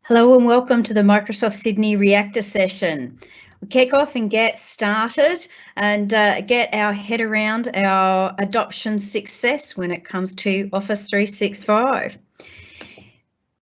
Hello and welcome to the Microsoft Sydney Reactor session. We kick off and get started and get our head around our adoption success when it comes to Office 365.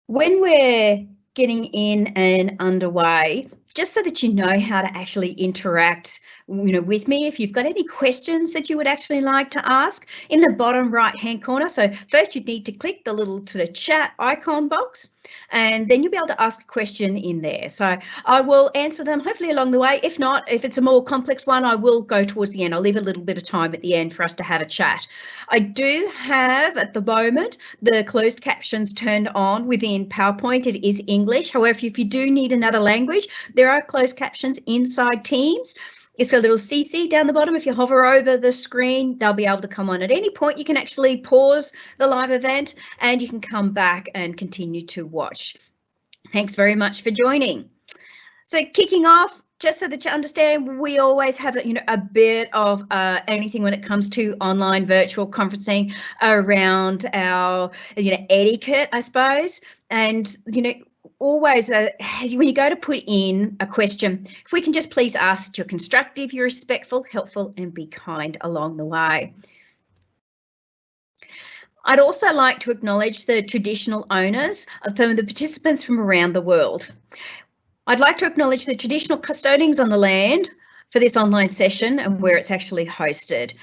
When we're getting in and underway, just so that you know how to actually interact with me, if you've got any questions that you would actually like to ask, in the bottom right hand corner. So first you need to click the little sort of chat icon box, and then you'll be able to ask a question in there. So I will answer them hopefully along the way. If not, if it's a more complex one, I will go towards the end. I'll leave a little bit of time at the end for us to have a chat. I do have at the moment the closed captions turned on within PowerPoint. It is English. However, if you do need another language, there are closed captions inside Teams. It's got a little CC down the bottom. If you hover over the screen, they'll be able to come on at any point. You can actually pause the live event and you can come back and continue to watch. Thanks very much for joining. So kicking off, just so that you understand, we always have a bit of anything when it comes to online virtual conferencing around our etiquette, I suppose. And always when you go to put in a question, if we can just please ask that you're constructive, you're respectful, helpful, and be kind along the way. I'd also like to acknowledge the traditional owners of some of the participants from around the world. I'd like to acknowledge the traditional custodians on the land for this online session and where it's actually hosted.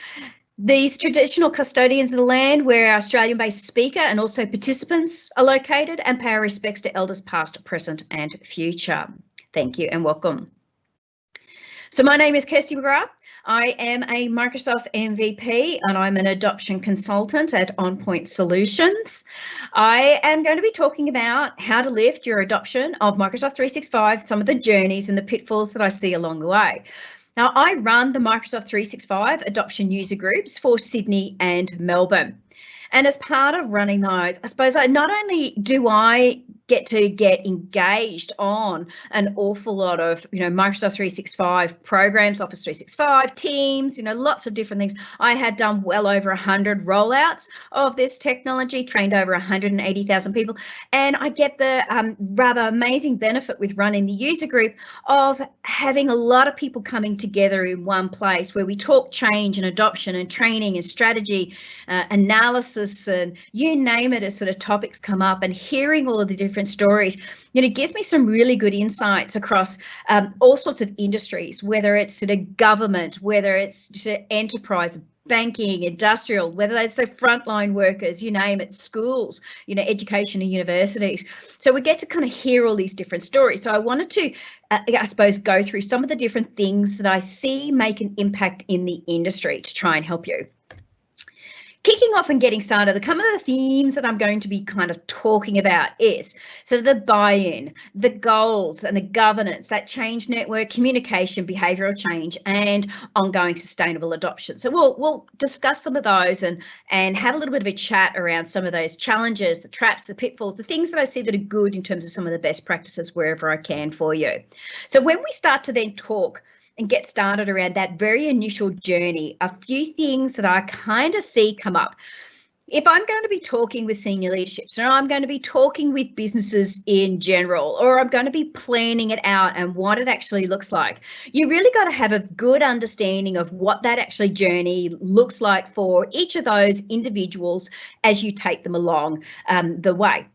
These traditional custodians of the land where our Australian-based speaker and also participants are located, and pay our respects to elders past, present and future. Thank you and welcome. So my name is Kirsty McGrath. I am a Microsoft MVP and I'm an adoption consultant at OnPoint Solutions. I am going to be talking about how to lift your adoption of Microsoft 365, some of the journeys and the pitfalls that I see along the way. Now, I run the Microsoft 365 adoption user groups for Sydney and Melbourne. And as part of running those, I suppose not only do I get to get engaged on an awful lot of, Microsoft 365 programs, Office 365, Teams, lots of different things. I have done well over 100 rollouts of this technology, trained over 180,000 people. And I get the rather amazing benefit with running the user group of having a lot of people coming together in one place where we talk change and adoption and training and strategy, analysis, and you name it as sort of topics come up, and hearing all of the different stories, gives me some really good insights across all sorts of industries, whether it's sort of government, whether it's sort of enterprise, banking, industrial, whether it's the frontline workers, you name it, schools, education and universities. So we get to kind of hear all these different stories. So I wanted to, I suppose, go through some of the different things that I see make an impact in the industry to try and help you. Kicking off and getting started, some of the themes that I'm going to be kind of talking about is so the buy-in, the goals and the governance, that change network, communication, behavioural change and ongoing sustainable adoption. So we'll discuss some of those and have a little bit of a chat around some of those challenges, the traps, the pitfalls, the things that I see that are good in terms of some of the best practices wherever I can for you. So when we start to then talk and get started around that very initial journey, a few things that I kind of see come up. If I'm going to be talking with senior leadership, so I'm going to be talking with businesses in general, or I'm going to be planning it out and what it actually looks like, you really got to have a good understanding of what that actually journey looks like for each of those individuals as you take them along the way.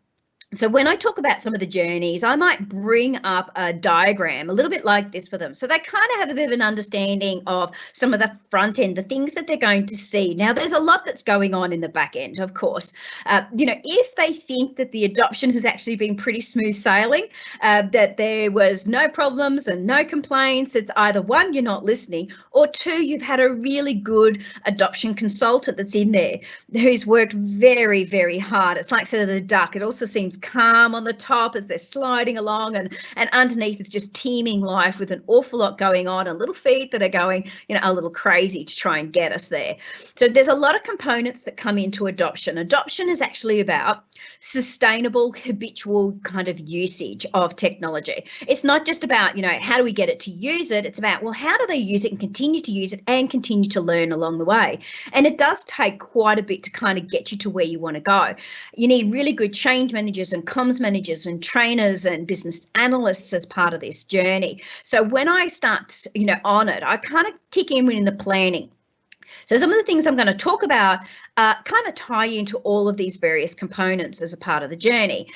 So when I talk about some of the journeys, I might bring up a diagram a little bit like this for them. So they kind of have a bit of an understanding of some of the front end, the things that they're going to see. Now, there's a lot that's going on in the back end, of course. If they think that the adoption has actually been pretty smooth sailing, that there was no problems and no complaints, it's either one, you're not listening, or two, you've had a really good adoption consultant that's in there who's worked very, very hard. It's like sort of the duck. It also seems calm on the top as they're sliding along, and underneath it's just teeming life with an awful lot going on and little feet that are going a little crazy to try and get us there. So there's a lot of components that come into adoption. Adoption is actually about sustainable, habitual kind of usage of technology. It's not just about how do we get it to use it, it's about, well, how do they use it and continue to use it and continue to learn along the way. And it does take quite a bit to kind of get you to where you want to go. You need really good change managers managers and comms managers and trainers and business analysts as part of this journey. So when I start, on it, I kind of kick in the planning. So some of the things I'm going to talk about kind of tie into all of these various components as a part of the journey.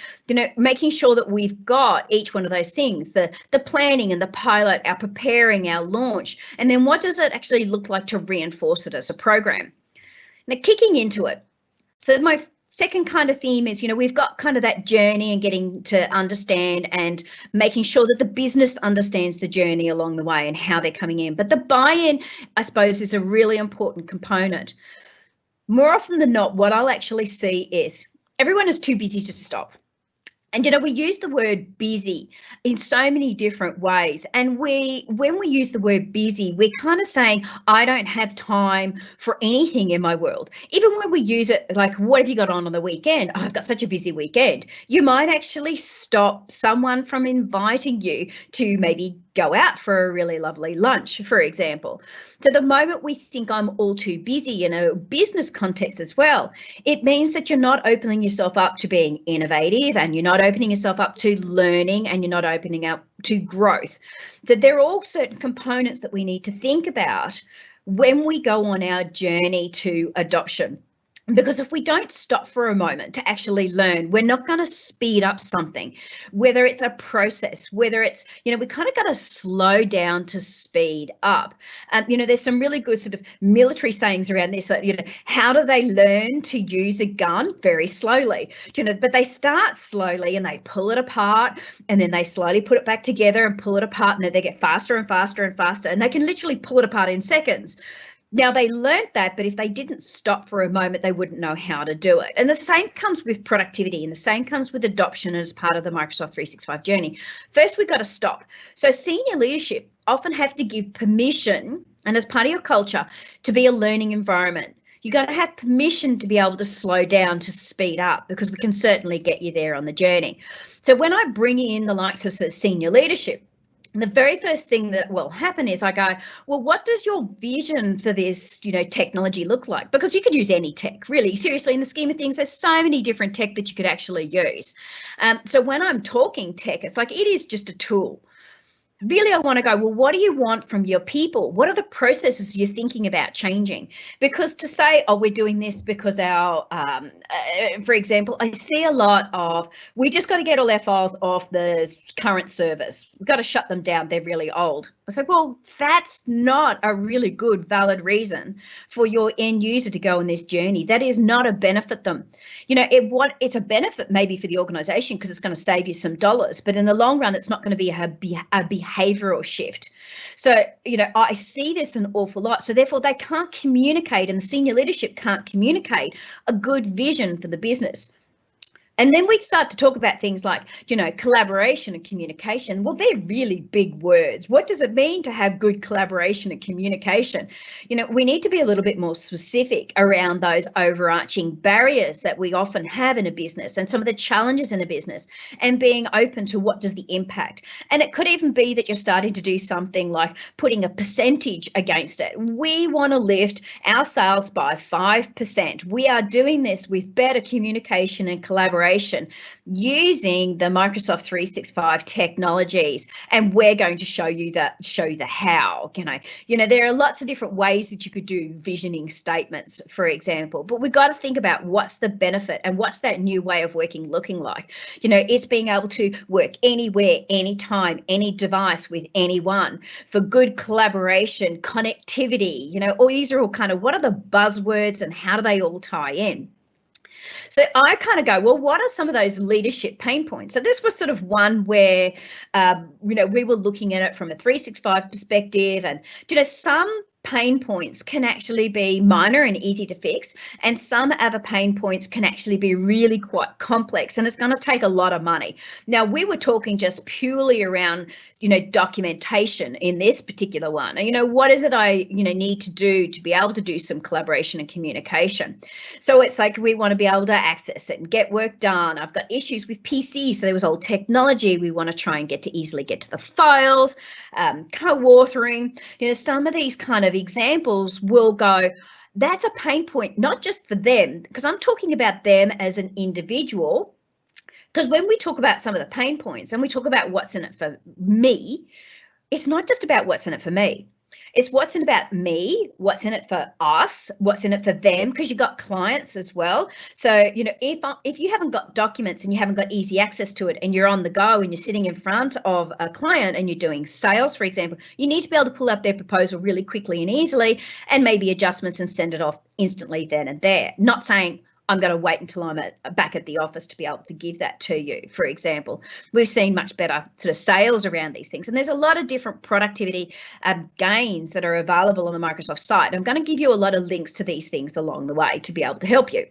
Making sure that we've got each one of those things, the planning and the pilot, our preparing, our launch, and then what does it actually look like to reinforce it as a program. Now, kicking into it. So my second kind of theme is, we've got kind of that journey and getting to understand and making sure that the business understands the journey along the way and how they're coming in. But the buy-in, I suppose, is a really important component. More often than not, what I'll actually see is everyone is too busy to stop. And, we use the word busy in so many different ways. And when we use the word busy, we're kind of saying, I don't have time for anything in my world. Even when we use it like, what have you got on the weekend? Oh, I've got such a busy weekend. You might actually stop someone from inviting you to maybe go out for a really lovely lunch, for example. So the moment we think I'm all too busy in a business context as well, it means that you're not opening yourself up to being innovative, and you're not opening yourself up to learning, and you're not opening up to growth. So there are all certain components that we need to think about when we go on our journey to adoption. Because if we don't stop for a moment to actually learn, we're not going to speed up something, whether it's a process, whether it's, we kind of got to slow down to speed up. There's some really good sort of military sayings around this, that, how do they learn to use a gun? Very slowly, but they start slowly and they pull it apart, and then they slowly put it back together and pull it apart, and then they get faster and faster and faster, and they can literally pull it apart in seconds. Now, they learned that, but if they didn't stop for a moment, they wouldn't know how to do it. And the same comes with productivity, and the same comes with adoption as part of the Microsoft 365 journey. First, we've got to stop. So senior leadership often have to give permission, and as part of your culture, to be a learning environment. You've got to have permission to be able to slow down, to speed up, because we can certainly get you there on the journey. So when I bring in the likes of senior leadership, the very first thing that will happen is I go, well, what does your vision for this, technology look like? Because you could use any tech, really. Seriously, in the scheme of things, there's so many different tech that you could actually use. So when I'm talking tech, it's like it is just a tool. Really, I want to go, well, what do you want from your people? What are the processes you're thinking about changing? Because to say, oh, we're doing this because our, for example, I see a lot of, we just got to get all our files off the current servers. We've got to shut them down. They're really old. I said, well, that's not a really good, valid reason for your end user to go on this journey. That is not a benefit them. It's a benefit maybe for the organization because it's going to save you some dollars, but in the long run, it's not going to be a behavioral shift. So, I see this an awful lot. So therefore, they can't communicate, and the senior leadership can't communicate a good vision for the business. And then we start to talk about things like, collaboration and communication. Well, they're really big words. What does it mean to have good collaboration and communication? We need to be a little bit more specific around those overarching barriers that we often have in a business and some of the challenges in a business, and being open to what does the impact. And it could even be that you're starting to do something like putting a percentage against it. We want to lift our sales by 5%. We are doing this with better communication and collaboration using the Microsoft 365 technologies, and we're going to show you the how. There are lots of different ways that you could do visioning statements, for example, but we've got to think about what's the benefit and what's that new way of working looking like. It's being able to work anywhere, anytime, any device with anyone, for good collaboration, connectivity. All these are all kind of, what are the buzzwords and how do they all tie in? So I kind of go, well, what are some of those leadership pain points? So this was sort of one where, we were looking at it from a 365 perspective, and, some pain points can actually be minor and easy to fix, and some other pain points can actually be really quite complex, and it's going to take a lot of money. Now, we were talking just purely around, documentation in this particular one. What is it I, need to do to be able to do some collaboration and communication? So it's like we want to be able to access it and get work done. I've got issues with PCs, so there was old technology. We want to try and easily get to the files, co-authoring. Some of these kind of examples will go, that's a pain point, not just for them, because I'm talking about them as an individual Because when we talk about some of the pain points and we talk about what's in it for me, it's not just about what's in it for me. It's what's in about me, what's in it for us, what's in it for them, because you've got clients as well. So, you know, if you haven't got documents and you haven't got easy access to it and you're on the go and you're sitting in front of a client and you're doing sales, for example, you need to be able to pull up their proposal really quickly and easily and maybe adjustments and send it off instantly then and there. Not saying I'm going to wait until I'm back at the office to be able to give that to you, for example. We've seen much better sort of sales around these things. And there's a lot of different productivity gains that are available on the Microsoft site. I'm going to give you a lot of links to these things along the way to be able to help you.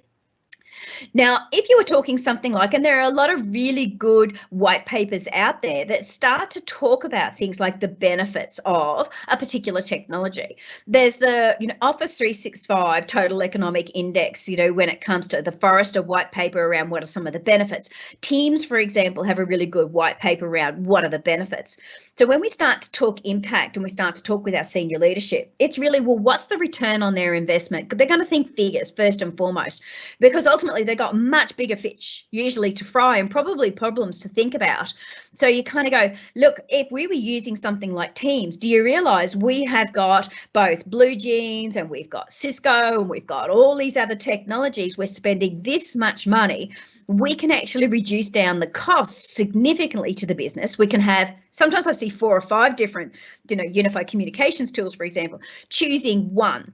Now, if you were talking something like, and there are a lot of really good white papers out there that start to talk about things like the benefits of a particular technology. There's the, you know, Office 365 Total Economic Index, you know, when it comes to the Forrester white paper around what are some of the benefits. Teams, for example, have a really good white paper around what are the benefits. So when we start to talk impact and we start to talk with our senior leadership, it's really, well, what's the return on their investment? They're going to think figures first and foremost, because ultimately they've got much bigger fish usually to fry and probably problems to think about. So you kind of go, look, if we were using something like Teams, do you realize we have got both Blue Jeans and we've got Cisco and we've got all these other technologies. We're spending this much money. We can actually reduce down the costs significantly to the business. We can have, sometimes I see 4 or 5 different, you know, unified communications tools, for example, choosing one.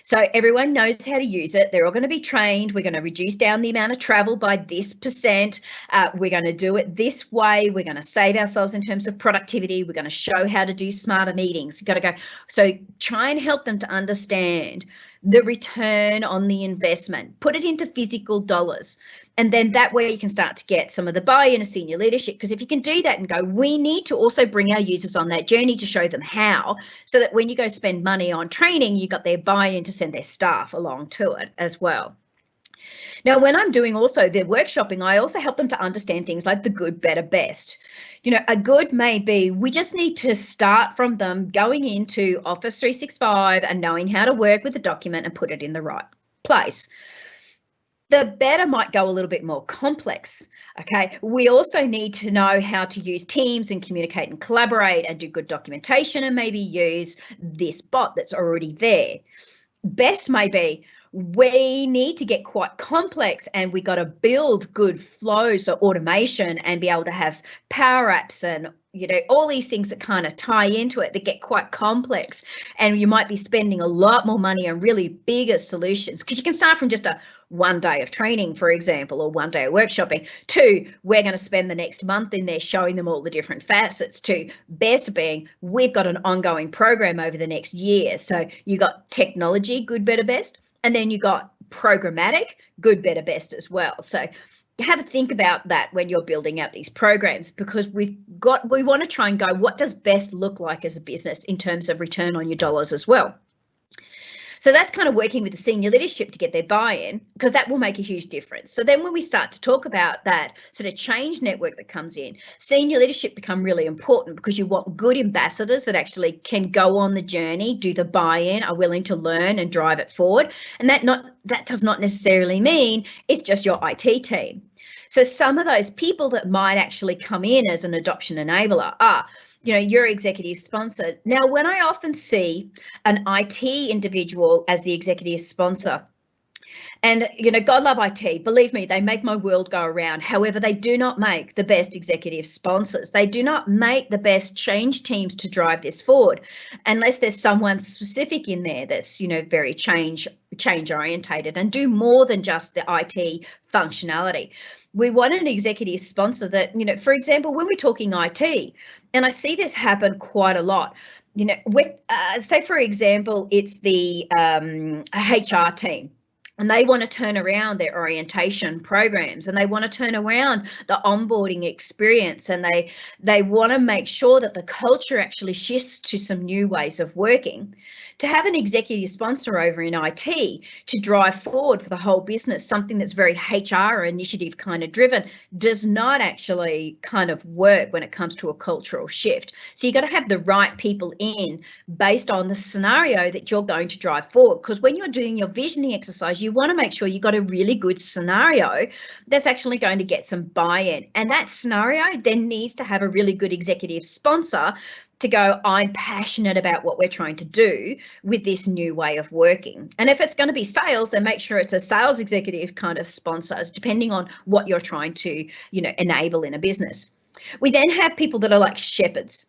So everyone knows how to use it. They're all going to be trained. We're going to reduce down the amount of travel by this %. We're going to do it this way. We're going to save ourselves in terms of productivity. We're going to show how to do smarter meetings. You've got to go. So try and help them to understand the return on the investment. Put it into physical dollars. And then that way you can start to get some of the buy-in of senior leadership, because if you can do that and go, we need to also bring our users on that journey to show them how, so that when you go spend money on training, you got their buy-in to send their staff along to it as well. Now, when I'm doing also their workshopping, I also help them to understand things like the good, better, best. You know, a good may be, we just need to start from them going into Office 365 and knowing how to work with the document and put it in the right place. The better might go a little bit more complex. Okay, we also need to know how to use Teams and communicate and collaborate and do good documentation and maybe use this bot that's already there. Best may be, we need to get quite complex and we got to build good flows, so automation, and be able to have power apps and, you know, all these things that kind of tie into it that get quite complex, and you might be spending a lot more money on really bigger solutions, because you can start from just a 1 day of training, for example, or 1 day of workshopping, to we're going to spend the next month in there showing them all the different facets, to best being we've got an ongoing program over the next year. So you got technology, good, better, best, and then you got programmatic, good, better, best as well. So have a think about that when you're building out these programs, because we want to try and go, what does best look like as a business in terms of return on your dollars as well? So that's kind of working with the senior leadership to get their buy-in, because that will make a huge difference. So then when we start to talk about that sort of change network that comes in, senior leadership become really important, because you want good ambassadors that actually can go on the journey, do the buy-in, are willing to learn and drive it forward. And that does not necessarily mean it's just your IT team. So some of those people that might actually come in as an adoption enabler are, you know, your executive sponsor. Now, when I often see an IT individual as the executive sponsor, and, you know, God love IT, believe me, they make my world go around. However, they do not make the best executive sponsors. They do not make the best change teams to drive this forward, unless there's someone specific in there that's, you know, very change orientated and do more than just the IT functionality. We want an executive sponsor that, you know, for example, when we're talking IT, and I see this happen quite a lot, you know, with, say, for example, it's the HR team, and they want to turn around their orientation programs, and they want to turn around the onboarding experience, and they want to make sure that the culture actually shifts to some new ways of working. To have an executive sponsor over in IT to drive forward for the whole business, something that's very HR initiative kind of driven, does not actually kind of work when it comes to a cultural shift. So you've got to have the right people in based on the scenario that you're going to drive forward, because when you're doing your visioning exercise, you want to make sure you've got a really good scenario that's actually going to get some buy-in. And that scenario then needs to have a really good executive sponsor to go, I'm passionate about what we're trying to do with this new way of working. And if it's going to be sales, then make sure it's a sales executive kind of sponsors, depending on what you're trying to, enable in a business. We then have people that are like shepherds.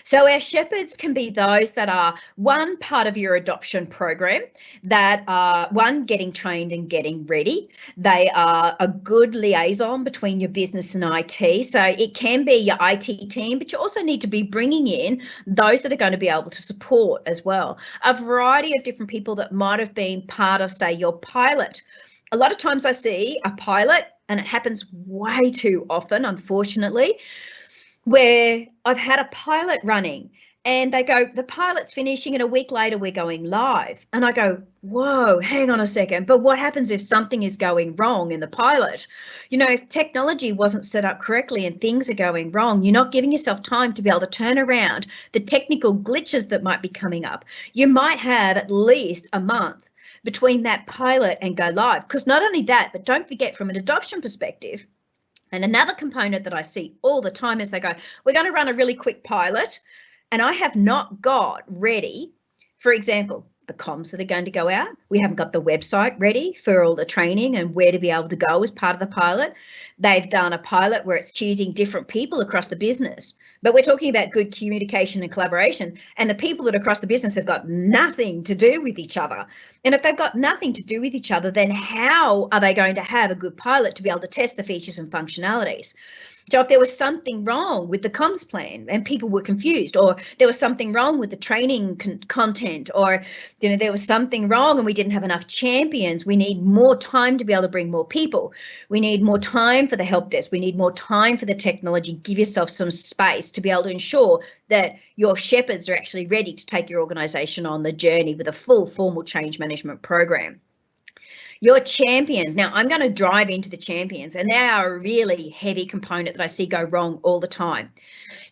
So our shepherds can be those that are one part of your adoption program, that are one, getting trained and getting ready. They are a good liaison between your business and IT. So it can be your IT team, but you also need to be bringing in those that are going to be able to support as well. A variety of different people that might have been part of, say, your pilot. A lot of times I see a pilot, and it happens way too often, unfortunately, where I've had a pilot running and they go, the pilot's finishing and a week later we're going live. And I go, whoa, hang on a second. But what happens if something is going wrong in the pilot? If technology wasn't set up correctly and things are going wrong, you're not giving yourself time to be able to turn around the technical glitches that might be coming up. You might have at least a month between that pilot and go live. Because not only that, but don't forget, from an adoption perspective, and another component that I see all the time is they go, we're going to run a really quick pilot, and I have not got ready, for example, the comms that are going to go out. We haven't got the website ready for all the training and where to be able to go as part of the pilot. They've done a pilot where it's choosing different people across the business, but we're talking about good communication and collaboration, and the people that are across the business have got nothing to do with each other. And if they've got nothing to do with each other, then how are they going to have a good pilot to be able to test the features and functionalities? So if there was something wrong with the comms plan and people were confused, or there was something wrong with the training content, or there was something wrong and we didn't have enough champions, we need more time to be able to bring more people. We need more time for the help desk. We need more time for the technology. Give yourself some space to be able to ensure that your shepherds are actually ready to take your organization on the journey with a full formal change management program. Your champions. Now, I'm going to drive into the champions, and they are a really heavy component that I see go wrong all the time.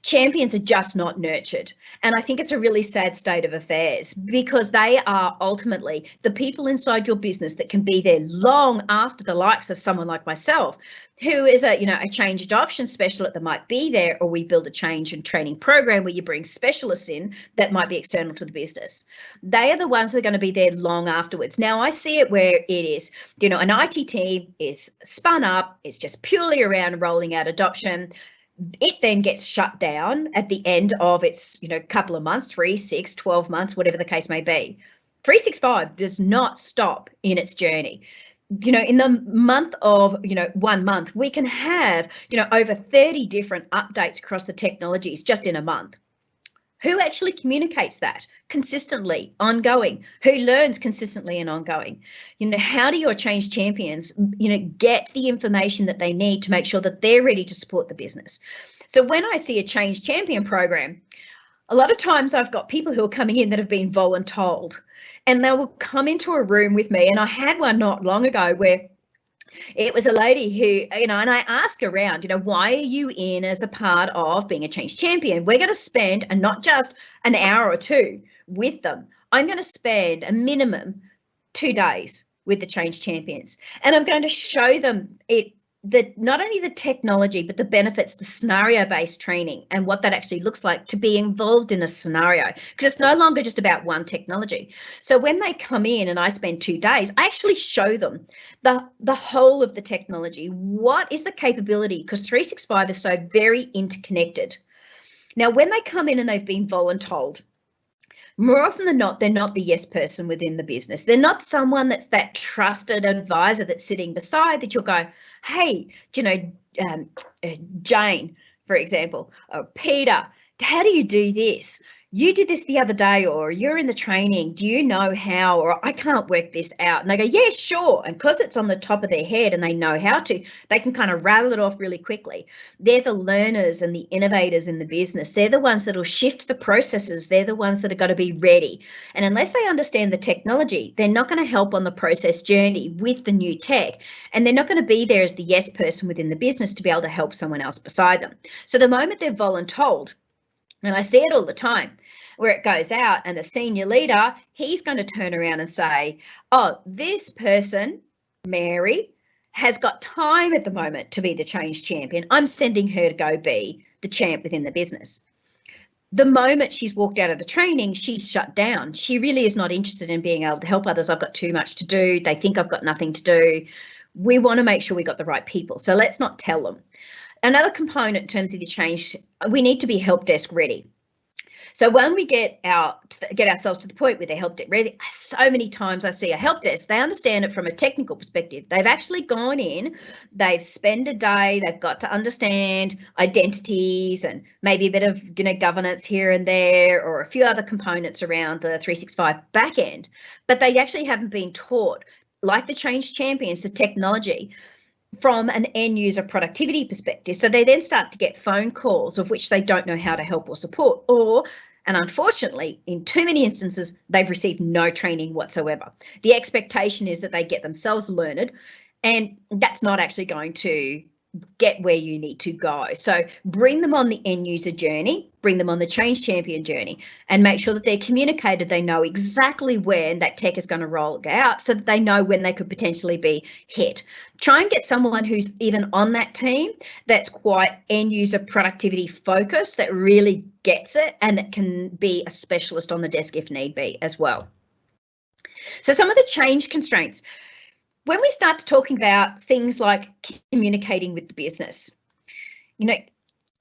Champions are just not nurtured. And I think it's a really sad state of affairs, because they are ultimately the people inside your business that can be there long after the likes of someone like myself, who is a change adoption specialist that might be there, or we build a change and training program where you bring specialists in that might be external to the business. They are the ones that are going to be there long afterwards. Now, I see it where it is, an IT team is spun up, it's just purely around rolling out adoption. It then gets shut down at the end of its, couple of months, 3, 6, 12 months, whatever the case may be. 365 does not stop in its journey. In the month of, 1 month, we can have, over 30 different updates across the technologies just in a month. Who actually communicates that consistently, ongoing? Who learns consistently and ongoing? How do your change champions, get the information that they need to make sure that they're ready to support the business? So when I see a change champion program, a lot of times I've got people who are coming in that have been voluntold, and they will come into a room with me. And I had one not long ago where it was a lady who, and I ask around, why are you in as a part of being a change champion? We're going to spend, and not just an hour or two with them. I'm going to spend a minimum 2 days with the change champions, and I'm going to show them not only the technology, but the benefits, the scenario-based training, and what that actually looks like to be involved in a scenario, because it's no longer just about one technology. So when they come in and I spend 2 days, I actually show them the whole of the technology. What is the capability? Because 365 is so very interconnected. Now, when they come in and they've been voluntold, more often than not, they're not the yes person within the business. They're not someone that's that trusted advisor that's sitting beside that you'll go, hey, Jane, for example, or Peter, how do you do this? You did this the other day, or you're in the training. Do you know how? Or I can't work this out. And they go, yeah, sure. And because it's on the top of their head and they know how to, they can kind of rattle it off really quickly. They're the learners and the innovators in the business. They're the ones that will shift the processes. They're the ones that are going to be ready. And unless they understand the technology, they're not going to help on the process journey with the new tech. And they're not going to be there as the yes person within the business to be able to help someone else beside them. So the moment they're voluntold, and I see it all the time, where it goes out, and the senior leader, he's going to turn around and say, oh, this person, Mary, has got time at the moment to be the change champion. I'm sending her to go be the champ within the business. The moment she's walked out of the training, she's shut down. She really is not interested in being able to help others. I've got too much to do. They think I've got nothing to do. We want to make sure we got the right people. So let's not tell them. Another component in terms of the change, we need to be help desk ready. So when we get ourselves to the point where they're help desk ready, so many times I see a help desk, they understand it from a technical perspective. They've actually gone in, they've spent a day, they've got to understand identities and maybe a bit of governance here and there, or a few other components around the 365 back end, but they actually haven't been taught, like the change champions, the technology from an end user productivity perspective. So they then start to get phone calls of which they don't know how to help or support, and unfortunately, in too many instances, they've received no training whatsoever. The expectation is that they get themselves learned, and that's not actually going to get where you need to go. So bring them on the end user journey, bring them on the change champion journey, and make sure that they're communicated. They know exactly when that tech is going to roll out, so that they know when they could potentially be hit. Try and get someone who's even on that team that's quite end user productivity focused, that really gets it, and that can be a specialist on the desk if need be as well. So some of the change constraints. When we start to talking about things like communicating with the business,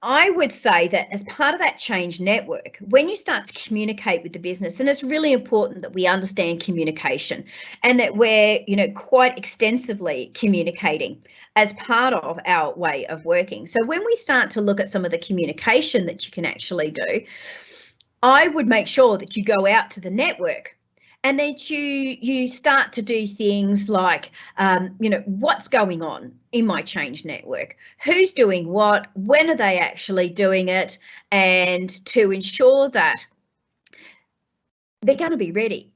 I would say that as part of that change network, when you start to communicate with the business, and it's really important that we understand communication and that we're, quite extensively communicating as part of our way of working. So when we start to look at some of the communication that you can actually do, I would make sure that you go out to the network and then you start to do things like, what's going on in my change network? Who's doing what? When are they actually doing it? And to ensure that they're going to be ready.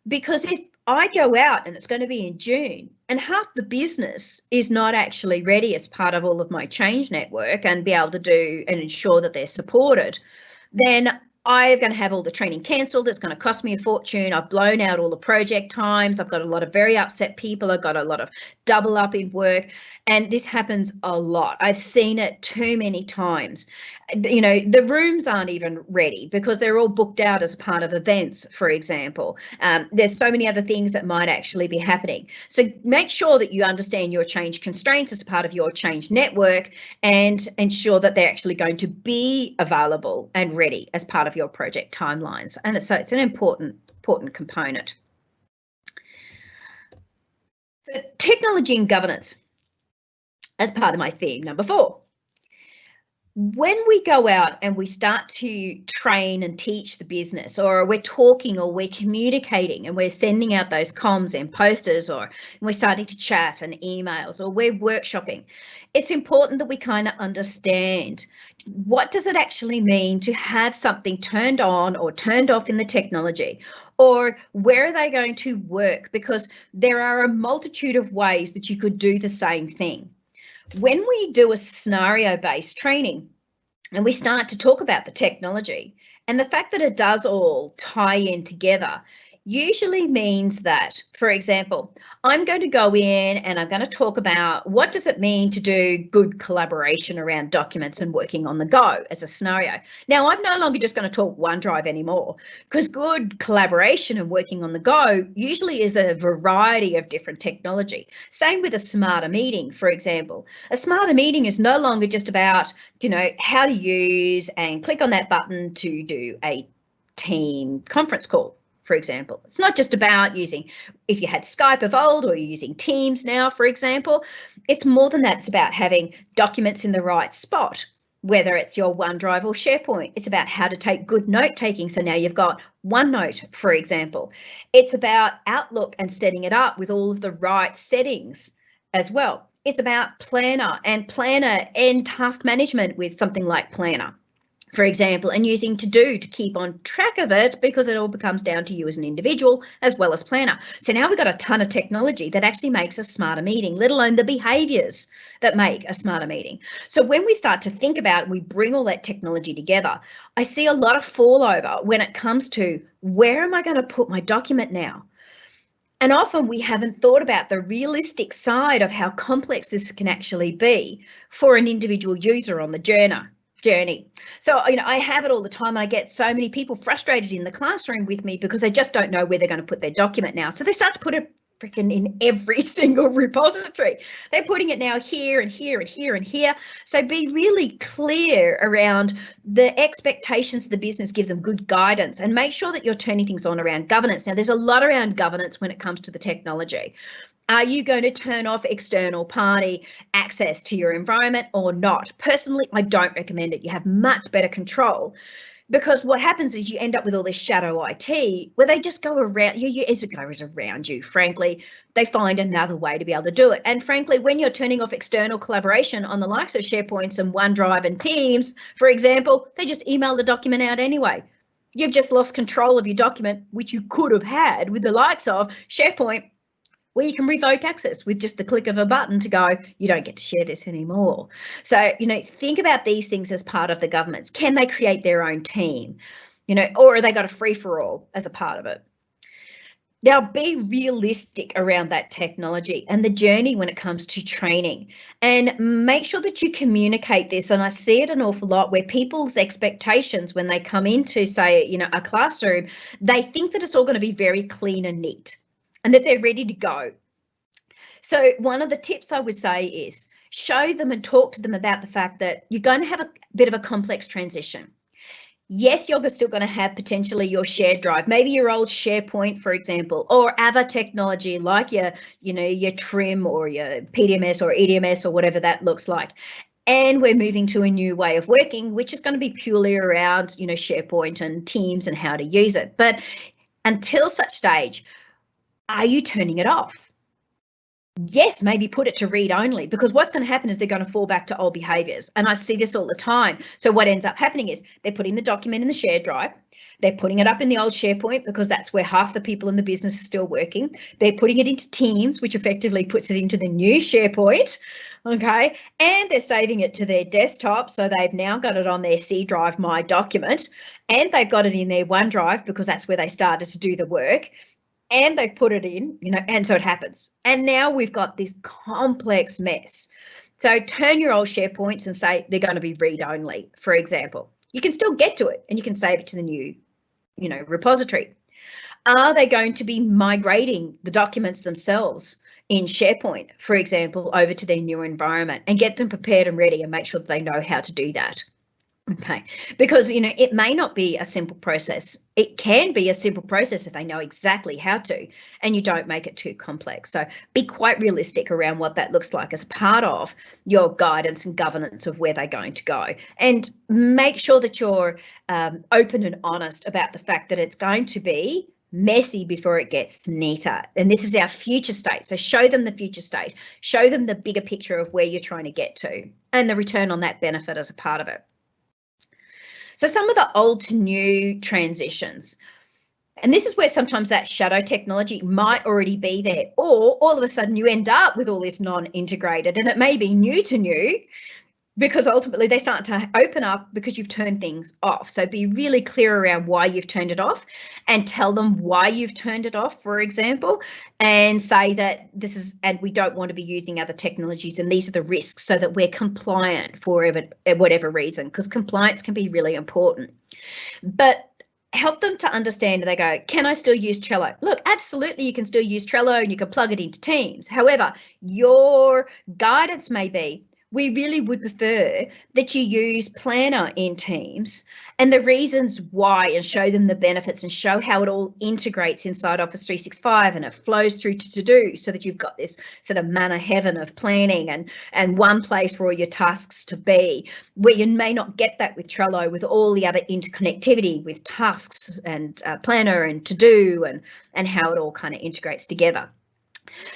Because if I go out and it's going to be in June and half the business is not actually ready as part of all of my change network and be able to do and ensure that they're supported, then I'm going to have all the training cancelled. It's going to cost me a fortune. I've blown out all the project times. I've got a lot of very upset people. I've got a lot of double up in work. And this happens a lot. I've seen it too many times. The rooms aren't even ready because they're all booked out as part of events, for example. There's so many other things that might actually be happening. So make sure that you understand your change constraints as part of your change network and ensure that they're actually going to be available and ready as part of your project timelines. And so it's an important component. So technology and governance as part of my theme number 4. When we go out and we start to train and teach the business, or we're talking or we're communicating and we're sending out those comms and posters, or we're starting to chat and emails, or we're workshopping, it's important that we kind of understand, what does it actually mean to have something turned on or turned off in the technology? Or where are they going to work? Because there are a multitude of ways that you could do the same thing. When we do a scenario-based training and we start to talk about the technology, and the fact that it does all tie in together usually means that, for example, I'm going to go in and I'm going to talk about what does it mean to do good collaboration around documents and working on the go as a scenario. Now, I'm no longer just going to talk OneDrive anymore, because good collaboration and working on the go usually is a variety of different technology. Same with a smarter meeting, for example. A smarter meeting is no longer just about, how to use and click on that button to do a team conference call, for example. It's not just about using, if you had Skype of old or you're using Teams now, for example, it's more than that. It's about having documents in the right spot, whether it's your OneDrive or SharePoint. It's about how to take good note taking. So now you've got OneNote, for example. It's about Outlook and setting it up with all of the right settings as well. It's about Planner and task management with something like Planner, for example, and using to do to keep on track of it, because it all becomes down to you as an individual as well as planner. So now we've got a ton of technology that actually makes a smarter meeting, let alone the behaviors that make a smarter meeting. So when we start to think about, we bring all that technology together, I see a lot of fallover when it comes to where am I going to put my document now? And often we haven't thought about the realistic side of how complex this can actually be for an individual user on the journey. So, I have it all the time. I get so many people frustrated in the classroom with me because they just don't know where they're going to put their document now. So they start to put it freaking in every single repository. They're putting it now here and here and here and here. So be really clear around the expectations of the business, give them good guidance, and make sure that you're turning things on around governance. Now, there's a lot around governance when it comes to the technology. Are you going to turn off external party access to your environment or not? Personally, I don't recommend it. You have much better control, because what happens is you end up with all this shadow IT where they just go around you as it goes around you. Frankly, they find another way to be able to do it. And frankly, when you're turning off external collaboration on the likes of SharePoints and OneDrive and Teams, for example, they just email the document out anyway. You've just lost control of your document, which you could have had with the likes of SharePoint, where you can revoke access with just the click of a button to go, you don't get to share this anymore. So, think about these things as part of the governments. Can they create their own team, or are they got a free-for-all as a part of it? Now, be realistic around that technology and the journey when it comes to training, and make sure that you communicate this. And I see it an awful lot where people's expectations when they come into, say, a classroom, they think that it's all going to be very clean and neat, and that they're ready to go. So one of the tips I would say is show them and talk to them about the fact that you're going to have a bit of a complex transition. Yes, you're still going to have potentially your shared drive, maybe your old SharePoint, for example, or other technology like your Trim or your PDMS or EDMS or whatever that looks like. And we're moving to a new way of working, which is going to be purely around, SharePoint and Teams and how to use it. But until such stage, are you turning it off? Yes, maybe put it to read only, because what's going to happen is they're going to fall back to old behaviors. And I see this all the time. So what ends up happening is they're putting the document in the shared drive. They're putting it up in the old SharePoint because that's where half the people in the business are still working. They're putting it into Teams, which effectively puts it into the new SharePoint. Okay. And they're saving it to their desktop. So they've now got it on their C drive, My Document, and they've got it in their OneDrive because that's where they started to do the work. And they put it in, and so it happens. And now we've got this complex mess. So turn your old SharePoints and say they're going to be read only, for example. You can still get to it and you can save it to the new, repository. Are they going to be migrating the documents themselves in SharePoint, for example, over to their new environment, and get them prepared and ready and make sure that they know how to do that? Okay, because, it may not be a simple process. It can be a simple process if they know exactly how to, and you don't make it too complex. So be quite realistic around what that looks like as part of your guidance and governance of where they're going to go. And make sure that you're open and honest about the fact that it's going to be messy before it gets neater. And this is our future state. So show them the future state, show them the bigger picture of where you're trying to get to and the return on that benefit as a part of it. So some of the old to new transitions, and this is where sometimes that shadow technology might already be there, or all of a sudden you end up with all this non-integrated, and it may be new to new because ultimately they start to open up because you've turned things off. So be really clear around why you've turned it off and tell them why you've turned it off, for example, and say that this is, and we don't want to be using other technologies, and these are the risks, so that we're compliant for whatever reason, because compliance can be really important. But help them to understand. They go, can I still use Trello? Look, absolutely, you can still use Trello and you can plug it into Teams. However, your guidance may be, we really would prefer that you use Planner in Teams, and the reasons why, and show them the benefits and show how it all integrates inside Office 365 and it flows through to To-Do, so that you've got this sort of manna heaven of planning and one place for all your tasks to be, where you may not get that with Trello, with all the other interconnectivity with tasks and Planner and To-Do and how it all kind of integrates together.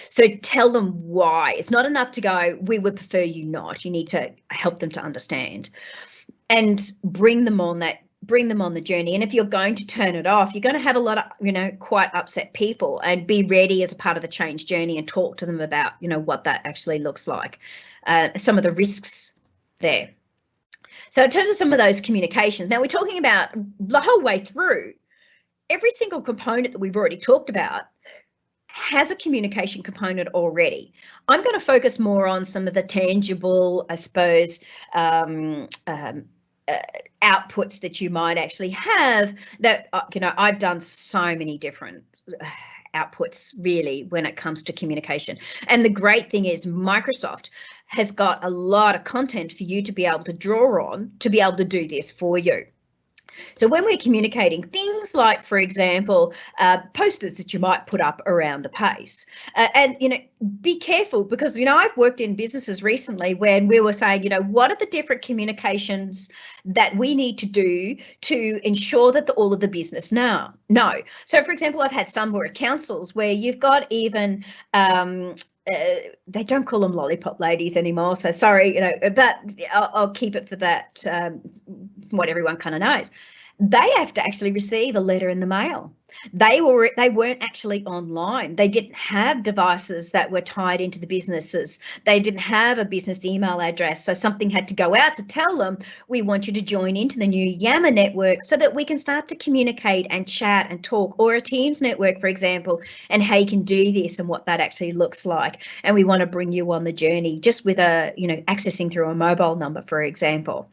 So tell them why. It's not enough to go, we would prefer you not. You need to help them to understand. and bring them on the journey. And if you're going to turn it off, you're going to have a lot of, quite upset people, and be ready as a part of the change journey and talk to them about, what that actually looks like, some of the risks there. So in terms of some of those communications, now we're talking about the whole way through, every single component that we've already talked about has a communication component already. I'm going to focus more on some of the tangible, I suppose, outputs that you might actually have that, I've done so many different outputs really when it comes to communication. And the great thing is Microsoft has got a lot of content for you to be able to draw on to be able to do this for you. So when we're communicating, things like, for example, posters that you might put up around the place, and be careful, because I've worked in businesses recently when we were saying, what are the different communications that we need to do to ensure that all of the business know. So for example, I've had some councils where you've got even they don't call them lollipop ladies anymore, so sorry, but I'll keep it for that, what everyone kind of knows. They have to actually receive a letter in the mail. They weren't actually online. They didn't have devices that were tied into the businesses. They didn't have a business email address. So something had to go out to tell them, we want you to join into the new Yammer network so that we can start to communicate and chat and talk, or a Teams network, for example, and how you can do this and what that actually looks like. And we want to bring you on the journey just with accessing through a mobile number, for example.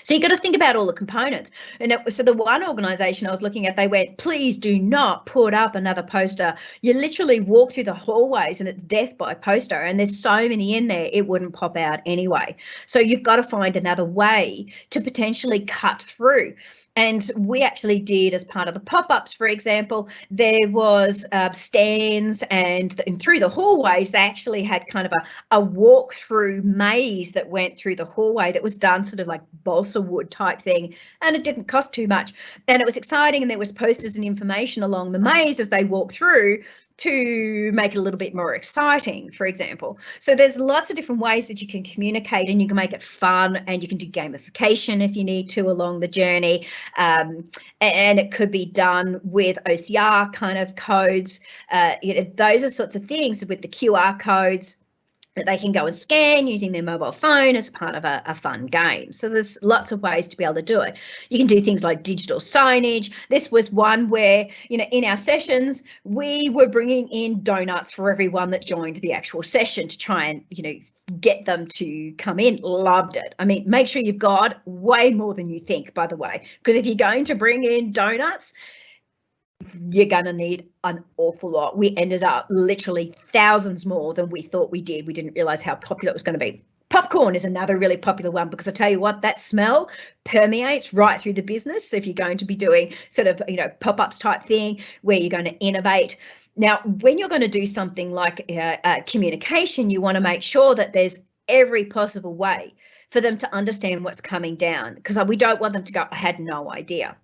So you've got to think about all the components. And so the one organisation I was looking at, they went, please do not put up another poster. You literally walk through the hallways and it's death by poster, and there's so many in there, it wouldn't pop out anyway. So you've got to find another way to potentially cut through. And we actually did, as part of the pop-ups, for example, there was stands, and through the hallways, they actually had kind of a walk-through maze that went through the hallway that was done sort of like balsa wood type thing, and it didn't cost too much. And it was exciting, and there was posters and information along the maze as they walked through to make it a little bit more exciting, for example. So there's lots of different ways that you can communicate, and you can make it fun, and you can do gamification if you need to along the journey. And it could be done with OCR kind of codes. Those are sorts of things with the QR codes that they can go and scan using their mobile phone as part of a fun game. So there's lots of ways to be able to do it. You can do things like digital signage. This was one where, in our sessions, we were bringing in donuts for everyone that joined the actual session to try and, get them to come in. Loved it. I mean, make sure you've got way more than you think, by the way, because if you're going to bring in donuts, you're going to need an awful lot. We ended up literally thousands more than we thought we did. We didn't realize how popular it was going to be. Popcorn is another really popular one, because I tell you what, that smell permeates right through the business. So if you're going to be doing sort of, pop-ups type thing where you're going to innovate. Now, when you're going to do something like communication, you want to make sure that there's every possible way for them to understand what's coming down, because we don't want them to go, I had no idea.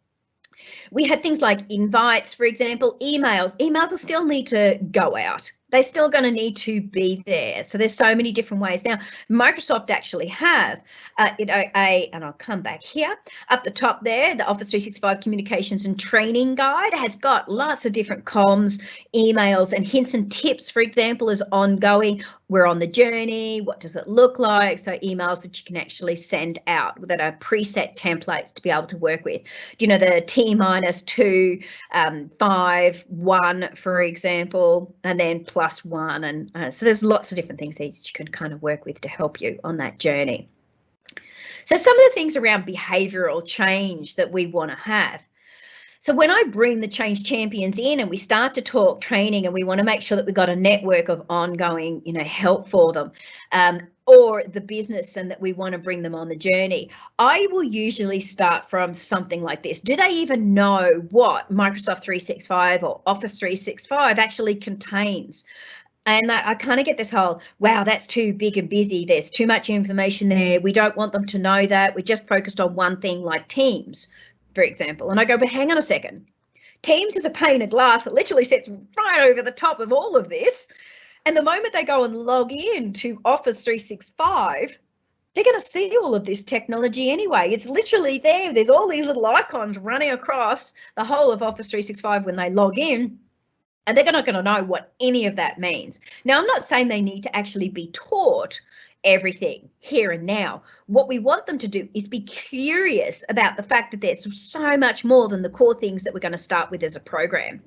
We had things like invites, for example, emails. Emails will still need to go out. They're still going to need to be there. So there's so many different ways. Now, Microsoft actually have, and I'll come back here, up the top there, the Office 365 Communications and Training Guide has got lots of different comms, emails, and hints and tips, for example, as ongoing. We're on the journey. What does it look like? So emails that you can actually send out that are preset templates to be able to work with. The T-2, 5, 1, for example, and then +1. And so there's lots of different things that you can kind of work with to help you on that journey. So some of the things around behavioural change that we want to have. So when I bring the change champions in and we start to talk training, and we want to make sure that we've got a network of ongoing, help for them, or the business, and that we want to bring them on the journey, I will usually start from something like this. Do they even know what Microsoft 365 or Office 365 actually contains? And I kind of get this whole, wow, that's too big and busy. There's too much information there. We don't want them to know that. We're just focused on one thing like Teams, for example. And I go, but hang on a second. Teams is a pane of glass that literally sits right over the top of all of this. And the moment they go and log in to Office 365, they're going to see all of this technology anyway. It's literally there. There's all these little icons running across the whole of Office 365 when they log in, and they're not going to know what any of that means. Now, I'm not saying they need to actually be taught everything here and now. What we want them to do is be curious about the fact that there's so much more than the core things that we're going to start with as a program.